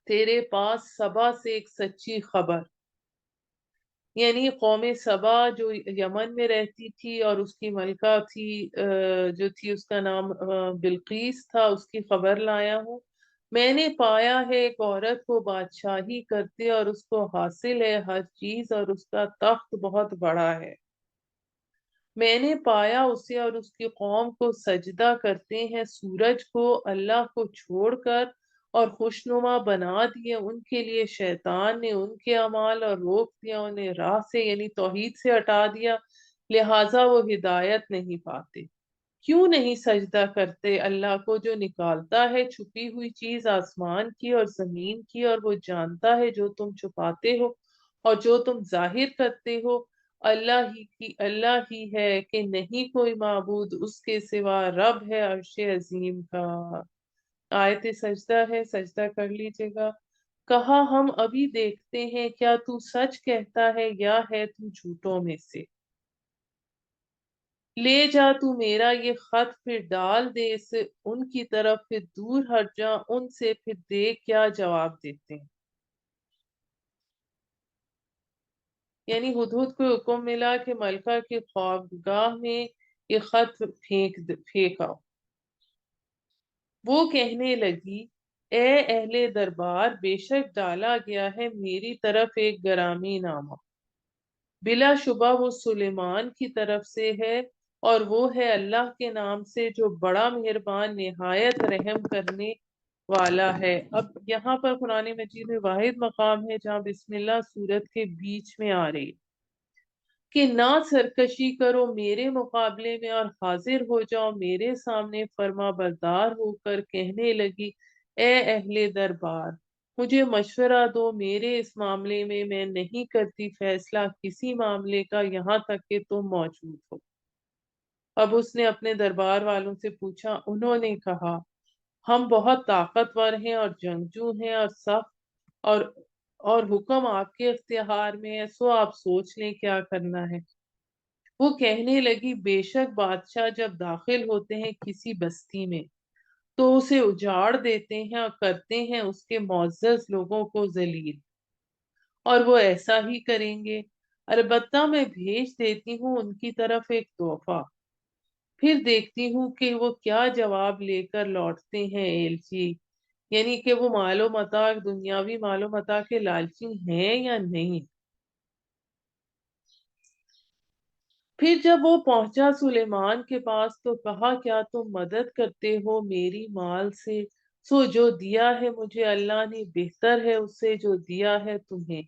تیرے پاس سبا سے ایک سچی خبر۔ یعنی قوم سبا جو یمن میں رہتی تھی اور اس کی ملکہ تھی، جو تھی اس کا نام بلقیس تھا، اس کی خبر لایا ہوں۔ میں نے پایا ہے ایک عورت کو بادشاہی کرتے اور اس کو حاصل ہے ہر چیز، اور اس کا تخت بہت بڑا ہے۔ میں نے پایا اسے اور اس کی قوم کو سجدہ کرتے ہیں سورج کو اللہ کو چھوڑ کر، اور خوشنما بنا دیے ان کے لیے شیطان نے ان کے اعمال، اور روک دیا انہیں راہ سے، یعنی توحید سے ہٹا دیا، لہٰذا وہ ہدایت نہیں پاتے۔ کیوں نہیں سجدہ کرتے اللہ کو جو نکالتا ہے چھپی ہوئی چیز آسمان کی اور زمین کی، اور وہ جانتا ہے جو تم چھپاتے ہو اور جو تم ظاہر کرتے ہو۔ اللہ ہی ہے کہ نہیں کوئی معبود اس کے سوا، رب ہے عرش عظیم کا۔ آیت سجدہ ہے، سجدہ کر لیجیے گا۔ کہا ہم ابھی دیکھتے ہیں کیا تو سچ کہتا ہے یا ہے تو جھوٹوں میں سے۔ لے جا تو میرا یہ خط، پھر ڈال دے اسے ان کی طرف، پھر دور ہٹ جا ان سے، پھر دیکھ کیا جواب دیتے ہیں۔ یعنی ہدہد کو حکم ملا کہ ملکہ کے خوابگاہ میں یہ خط پھینکا۔ وہ کہنے لگی اے اہل دربار، بے شک ڈالا گیا ہے میری طرف ایک گرامی نامہ، بلا شبہ وہ سلیمان کی طرف سے ہے، اور وہ ہے اللہ کے نام سے جو بڑا مہربان نہایت رحم کرنے والا ہے۔ اب یہاں پر قرآن مجید میں واحد مقام ہے جہاں بسم اللہ سورت کے بیچ میں آ رہی کہ نہ سرکشی کرو میرے مقابلے میں، اور حاضر ہو جاؤ میرے سامنے فرما بردار ہو کر، کہنے لگی اے اہل دربار، مجھے مشورہ دو میرے اس معاملے میں نہیں کرتی فیصلہ کسی معاملے کا یہاں تک کہ تم موجود ہو۔ اب اس نے اپنے دربار والوں سے پوچھا، انہوں نے کہا ہم بہت طاقتور ہیں اور جنگجو ہیں اور سخت، اور اور حکم آپ کے اختیار میں ہے، سو آپ سوچ لیں کیا کرنا ہے۔ وہ کہنے لگی بے شک بادشاہ جب داخل ہوتے ہیں کسی بستی میں تو اسے اجاڑ دیتے ہیں اور کرتے ہیں اس کے معزز لوگوں کو ذلیل، اور وہ ایسا ہی کریں گے۔ البتہ میں بھیج دیتی ہوں ان کی طرف ایک تحفہ، پھر دیکھتی ہوں کہ وہ کیا جواب لے کر لوٹتے ہیں ایلچی، یعنی کہ وہ مال و متاع، دنیاوی مال و متاع کے لالچی ہیں یا نہیں۔ پھر جب وہ پہنچا سلیمان کے پاس تو کہا کیا تم مدد کرتے ہو میری مال سے؟ سو جو دیا ہے مجھے اللہ نے بہتر ہے اس سے جو دیا ہے تمہیں،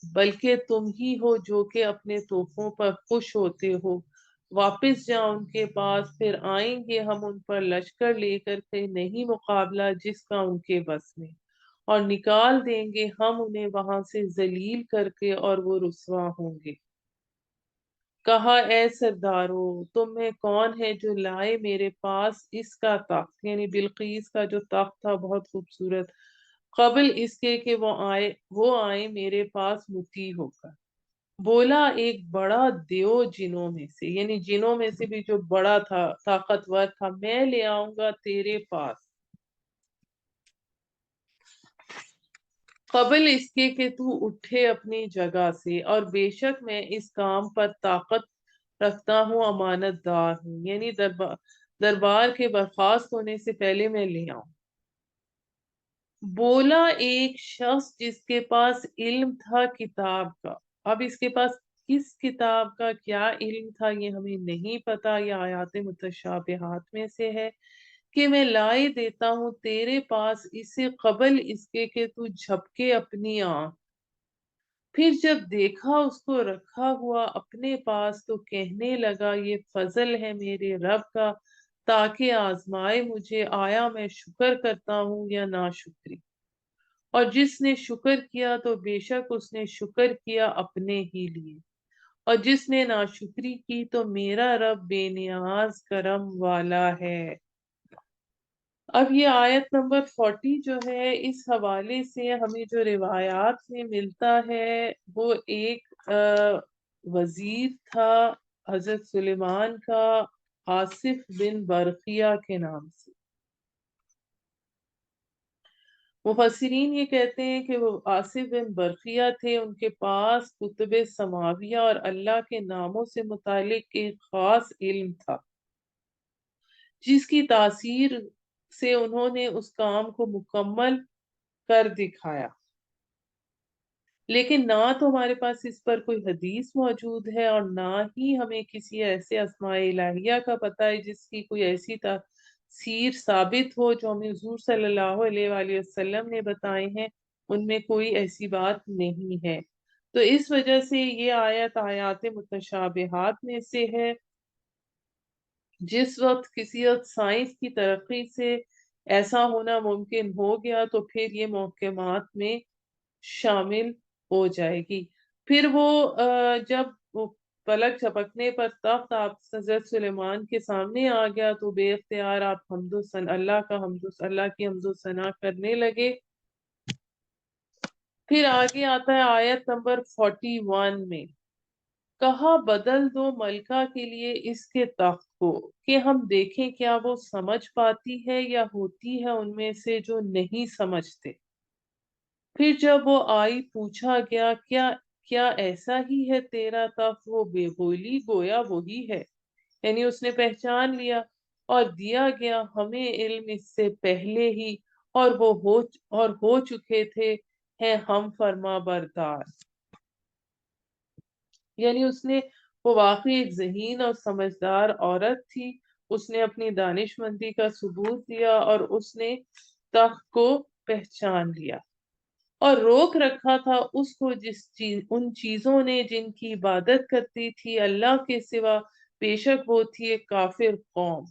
بلکہ تم ہی ہو جو کہ اپنے تحفوں پر خوش ہوتے ہو۔ واپس جاؤ ان کے پاس، پھر آئیں گے ہم ان پر لشکر لے کر کے، نہیں مقابلہ جس کا ان کے بس میں، اور نکال دیں گے ہم انہیں وہاں سے ذلیل کر کے، اور وہ رسوا ہوں گے۔ کہا اے سردارو، تم میں کون ہے جو لائے میرے پاس اس کا تخت، یعنی بلقیس کا جو تخت تھا بہت خوبصورت، قبل اس کے کہ وہ آئے میرے پاس مطیع ہو کر۔ بولا ایک بڑا دیو جنوں میں سے، یعنی جنوں میں سے بھی جو بڑا تھا، طاقتور تھا، میں لے آؤں گا تیرے پاس قبل اس کے کہ تو اٹھے اپنی جگہ سے، اور بے شک میں اس کام پر طاقت رکھتا ہوں، امانت دار ہوں، یعنی دربار کے برخاست ہونے سے پہلے میں لے آؤں۔ بولا ایک شخص جس کے پاس علم تھا کتاب کا، اب اس کے پاس کس کتاب کا کیا علم تھا یہ ہمیں نہیں پتا، یہ آیات متشابہات میں سے ہے، کہ میں لائے دیتا ہوں تیرے پاس اسے قبل اس کے کہ تو جھپکے اپنی آنکھ۔ پھر جب دیکھا اس کو رکھا ہوا اپنے پاس تو کہنے لگا یہ فضل ہے میرے رب کا تاکہ آزمائے مجھے آیا میں شکر کرتا ہوں یا ناشکری، اور جس نے شکر کیا تو بے شک اس نے شکر کیا اپنے ہی لیے، اور جس نے ناشکری کی تو میرا رب بے نیاز کرم والا ہے۔ اب یہ آیت نمبر 40 جو ہے اس حوالے سے ہمیں جو روایات میں ملتا ہے وہ ایک وزیر تھا حضرت سلیمان کا، آصف بن برقیہ کے نام سے۔ مفسرین یہ کہتے ہیں کہ وہ آصف بن برقیہ تھے، ان کے پاس کتب سماویہ اور اللہ کے ناموں سے متعلق ایک خاص علم تھا جس کی تاثیر سے انہوں نے اس کام کو مکمل کر دکھایا، لیکن نہ تو ہمارے پاس اس پر کوئی حدیث موجود ہے اور نہ ہی ہمیں کسی ایسے اسماء الہیہ کا پتہ ہے جس کی کوئی ایسی تفسیر ثابت ہو جو ہمیں حضور صلی اللہ علیہ وآلہ وسلم نے بتائے ہیں، ان میں کوئی ایسی بات نہیں ہے۔ تو اس وجہ سے یہ آیت آیات متشابہات میں سے ہے۔ جس وقت کسی وقت سائنس کی ترقی سے ایسا ہونا ممکن ہو گیا تو پھر یہ محکمات میں شامل ہو جائے گی۔ پھر وہ جب وہ پلک جھپکنے پر تخت آپ حضرت سلیمان کے سامنے آ گیا تو بے اختیار آپ اللہ کی حمد و ثنا کرنے لگے۔ پھر آگے آتا ہے آیت نمبر 41 میں، کہا بدل دو ملکہ کے لیے اس کے تخت کو کہ ہم دیکھیں کیا وہ سمجھ پاتی ہے یا ہوتی ہے ان میں سے جو نہیں سمجھتے۔ پھر جب وہ آئی پوچھا گیا کیا ایسا ہی ہے تیرا تخت، وہ بے بولی گویا وہی ہے، یعنی اس نے پہچان لیا، اور دیا گیا ہمیں علم اس سے پہلے ہی، اور وہ ہو چکے تھے ہیں ہم فرما بردار۔ یعنی وہ واقعی ایک ذہین اور سمجھدار عورت تھی، اس نے اپنی دانش مندی کا ثبوت دیا اور اس نے تخت کو پہچان لیا، اور روک رکھا تھا اس کو ان چیزوں نے جن کی عبادت کرتی تھی اللہ کے سوا، بے شک وہ تھی ایک کافر قوم۔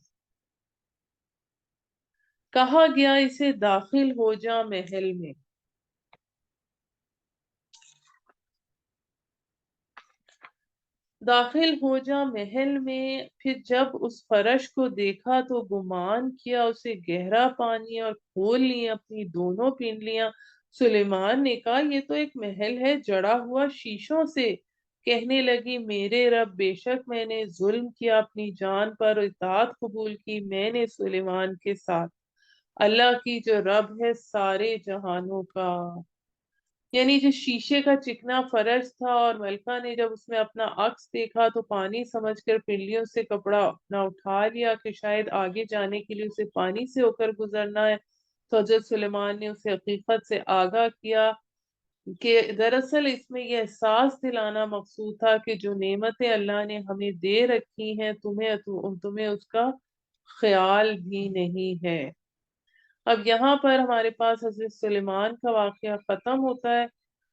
کہا گیا اسے داخل ہو جا محل میں، داخل ہو جا محل میں، پھر جب اس فرش کو دیکھا تو گمان کیا اسے گہرا پانی، اور کھول لی اپنی دونوں پنڈلیاں۔ سلیمان نے کہا یہ تو ایک محل ہے جڑا ہوا شیشوں سے۔ کہنے لگی میرے رب بے شک میں نے ظلم کیا اپنی جان پر، اطاعت قبول کی میں نے سلیمان کے ساتھ اللہ کی جو رب ہے سارے جہانوں کا۔ یعنی جو شیشے کا چکنا فرش تھا، اور ملکہ نے جب اس میں اپنا عکس دیکھا تو پانی سمجھ کر پنڈلیوں سے کپڑا اپنا اٹھا لیا کہ شاید آگے جانے کے لیے اسے پانی سے ہو کر گزرنا ہے۔ تو حضرت سلیمان نے اسے حقیقت سے آگاہ کیا کہ دراصل اس میں یہ احساس دلانا مقصود تھا کہ جو نعمتیں اللہ نے ہمیں دے رکھی ہیں تمہیں اس کا خیال بھی نہیں ہے۔ اب یہاں پر ہمارے پاس حضرت سلیمان کا واقعہ ختم ہوتا ہے،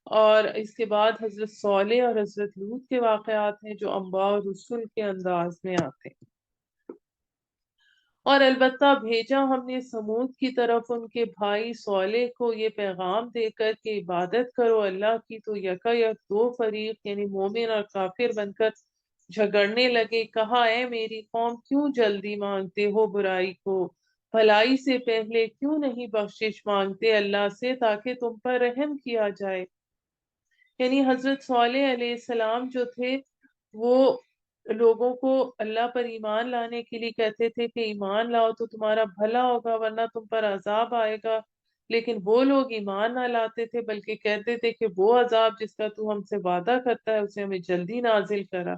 اور اس کے بعد حضرت صالح اور حضرت لوط کے واقعات ہیں جو انباء اور رسل کے انداز میں آتے ہیں۔ اور البتہ بھیجا ہم نے سمود کی طرف ان کے بھائی صالح کو یہ پیغام دے کر کہ عبادت کرو اللہ کی، تو یکا یک دو فریق یعنی مومن اور کافر بن کر جھگڑنے لگے۔ کہا اے میری قوم کیوں جلدی مانگتے ہو برائی کو، بھلائی سے پہلے کیوں نہیں بخشش مانگتے اللہ سے تاکہ تم پر رحم کیا جائے۔ یعنی حضرت صالح علیہ السلام جو تھے وہ لوگوں کو اللہ پر ایمان لانے کے لیے کہتے تھے کہ ایمان لاؤ تو تمہارا بھلا ہوگا ورنہ تم پر عذاب آئے گا، لیکن وہ لوگ ایمان نہ لاتے تھے بلکہ کہتے تھے کہ وہ عذاب جس کا تو ہم سے وعدہ کرتا ہے اسے ہمیں جلدی نازل کرا۔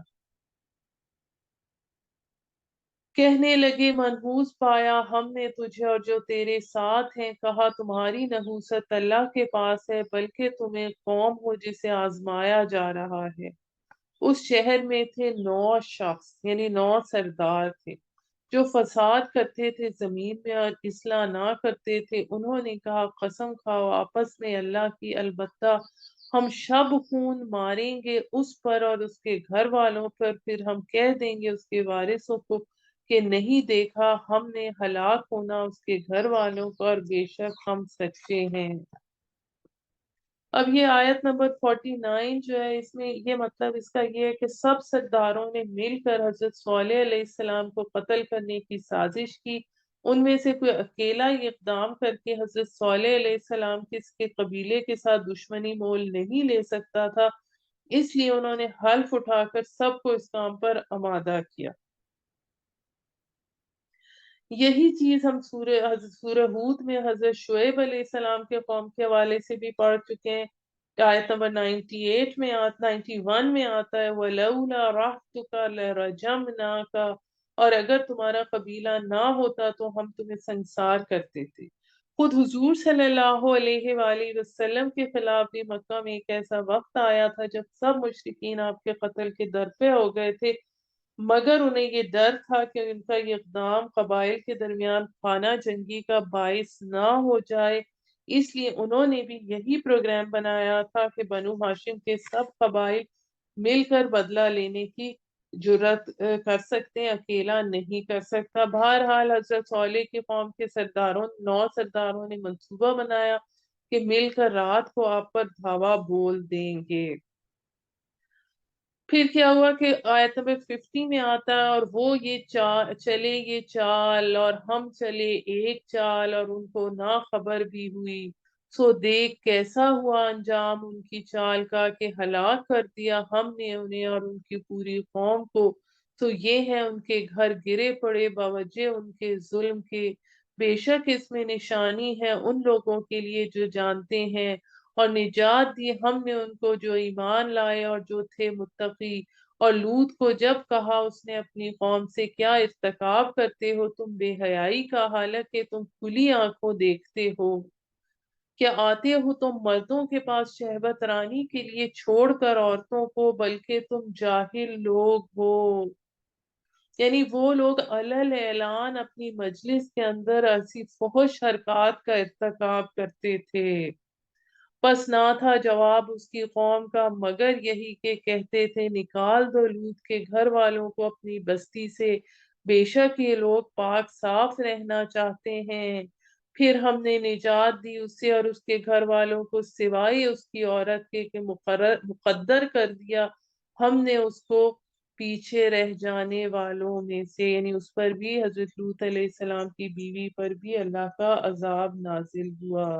کہنے لگے منحوس پایا ہم نے تجھے اور جو تیرے ساتھ ہیں، کہا تمہاری نحوست اللہ کے پاس ہے بلکہ تمہیں قوم ہو جسے آزمایا جا رہا ہے۔ اس شہر میں تھے 9 شخص، یعنی 9 سردار تھے جو فساد کرتے تھے زمین میں اور اصلاح نہ کرتے تھے۔ انہوں نے کہا قسم کھاؤ آپس میں اللہ کی، البتہ ہم شب خون ماریں گے اس پر اور اس کے گھر والوں پر، پھر ہم کہہ دیں گے اس کے وارثوں کو کہ نہیں دیکھا ہم نے ہلاک ہونا اس کے گھر والوں کو، اور بے شک ہم سچے ہیں۔ اب یہ آیت نمبر 49 جو ہے، اس میں یہ مطلب اس کا یہ ہے کہ سب سرداروں نے مل کر حضرت صالح علیہ السلام کو قتل کرنے کی سازش کی۔ ان میں سے کوئی اکیلا یہ اقدام کر کے حضرت صالح علیہ السلام کے قبیلے کے ساتھ دشمنی مول نہیں لے سکتا تھا، اس لیے انہوں نے حلف اٹھا کر سب کو اس کام پر آمادہ کیا۔ یہی چیز ہم سورہ ہود میں حضرت شعیب علیہ السلام کے قوم کے حوالے سے بھی پڑھ چکے ہیں۔ آیت نمبر 98 میں 91 میں آتا ہے وَلَوْلَا رَحْتُكَ لَرَجَمْنَاكَ، اور اگر تمہارا قبیلہ نہ ہوتا تو ہم تمہیں سنسار کرتے تھے۔ خود حضور صلی اللہ علیہ وآلہ وسلم کے خلاف بھی مکہ میں ایک ایسا وقت آیا تھا جب سب مشرکین آپ کے قتل کے درپے ہو گئے تھے، مگر انہیں یہ ڈر تھا کہ ان کا یہ اقدام قبائل کے درمیان خانہ جنگی کا باعث نہ ہو جائے، اس لیے انہوں نے بھی یہی پروگرام بنایا تھا کہ بنو ہاشم کے سب قبائل مل کر بدلہ لینے کی جرت کر سکتے ہیں، اکیلا نہیں کر سکتا۔ بہرحال حضرت صالح کی قوم کے 9 سرداروں نے منصوبہ بنایا کہ مل کر رات کو آپ پر دھاوا بول دیں گے۔ پھر کیا ہوا کہ آیت نمبر 50 میں آتا ہے اور وہ یہ چلے یہ چال اور ہم چلے ایک چال اور ان کو نہ خبر بھی ہوئی، سو دیکھ کیسا ہوا انجام ان کی چال کا کہ ہلاک کر دیا ہم نے انہیں اور ان کی پوری قوم کو، تو یہ ہے ان کے گھر گرے پڑے باوجہ ان کے ظلم کے، بے شک اس میں نشانی ہے ان لوگوں کے لیے جو جانتے ہیں، اور نجات دی ہم نے ان کو جو ایمان لائے اور جو تھے متقی۔ اور لوط کو جب کہا اس نے اپنی قوم سے کیا ارتکاب کرتے ہو تم بے حیائی کا، حالانکہ تم کھلی آنکھوں دیکھتے ہو، کیا آتے ہو تم مردوں کے پاس شہوت رانی کے لیے چھوڑ کر عورتوں کو، بلکہ تم جاہل لوگ ہو۔ یعنی وہ لوگ علل اعلان اپنی مجلس کے اندر ایسی فحش حرکات کا ارتکاب کرتے تھے، بس نہ تھا جواب اس کی قوم کا مگر یہی کہ کہتے تھے نکال دو لوط کے گھر والوں کو اپنی بستی سے، بے شک یہ لوگ پاک صاف رہنا چاہتے ہیں۔ پھر ہم نے نجات دی اسے اور اس کے گھر والوں کو سوائے اس کی عورت کے کہ مقدر کر دیا ہم نے اس کو پیچھے رہ جانے والوں میں سے، یعنی اس پر بھی حضرت لوط علیہ السلام کی بیوی پر بھی اللہ کا عذاب نازل ہوا۔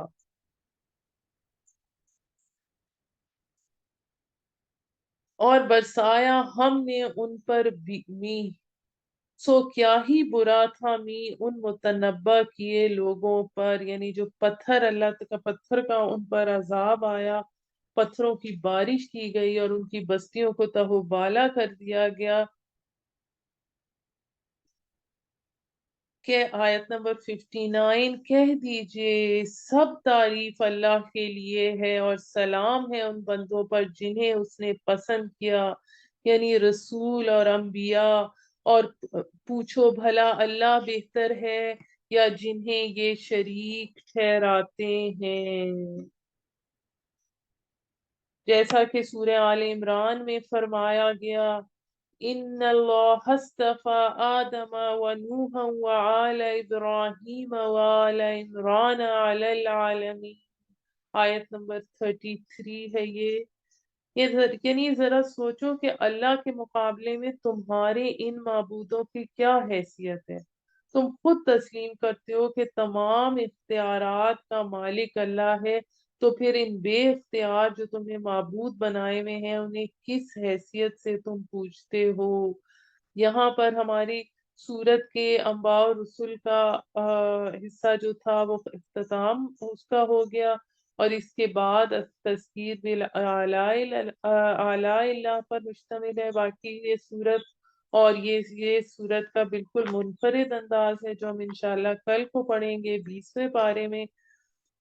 اور برسایا ہم نے ان پر میہ، سو کیا ہی برا تھا ان متنبع کیے لوگوں پر، یعنی جو پتھر اللہ کا پتھر کا ان پر عذاب آیا، پتھروں کی بارش کی گئی اور ان کی بستیوں کو تہو بالا کر دیا گیا۔ کہ آیت نمبر 59 کہہ دیجئے سب تعریف اللہ کے لیے ہے اور سلام ہے ان بندوں پر جنہیں اس نے پسند کیا، یعنی رسول اور انبیاء، اور پوچھو بھلا اللہ بہتر ہے یا جنہیں یہ شریک ٹھہراتے ہیں، جیسا کہ سورہ آل عمران میں فرمایا گیا ان اللہ اصطفى آدم ونوحا وآل ابراہیم وآل عمران علی العالمین، آیت نمبر 33 ہے یعنی ذرا سوچو کہ اللہ کے مقابلے میں تمہارے ان معبودوں کی کیا حیثیت ہے، تم خود تسلیم کرتے ہو کہ تمام اختیارات کا مالک اللہ ہے، تو پھر ان بے اختیار جو تمہیں معبود بنائے ہوئے ہیں انہیں کس حیثیت سے تم پوچھتے ہو۔ یہاں پر ہماری سورت کے انباء و رسل کا حصہ جو تھا وہ اختتام اس کا ہو گیا، اور اس کے بعد تذکیر آلاء اللہ پر مشتمل ہے باقی یہ سورت، اور یہ سورت کا بالکل منفرد انداز ہے جو ہم انشاءاللہ کل کو پڑھیں گے 20ویں پارے میں۔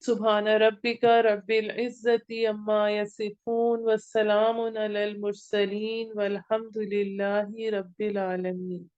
سبحان ربک رب العزت عما یصفون والسلام علی المرسلین والحمد للہ رب العالمین.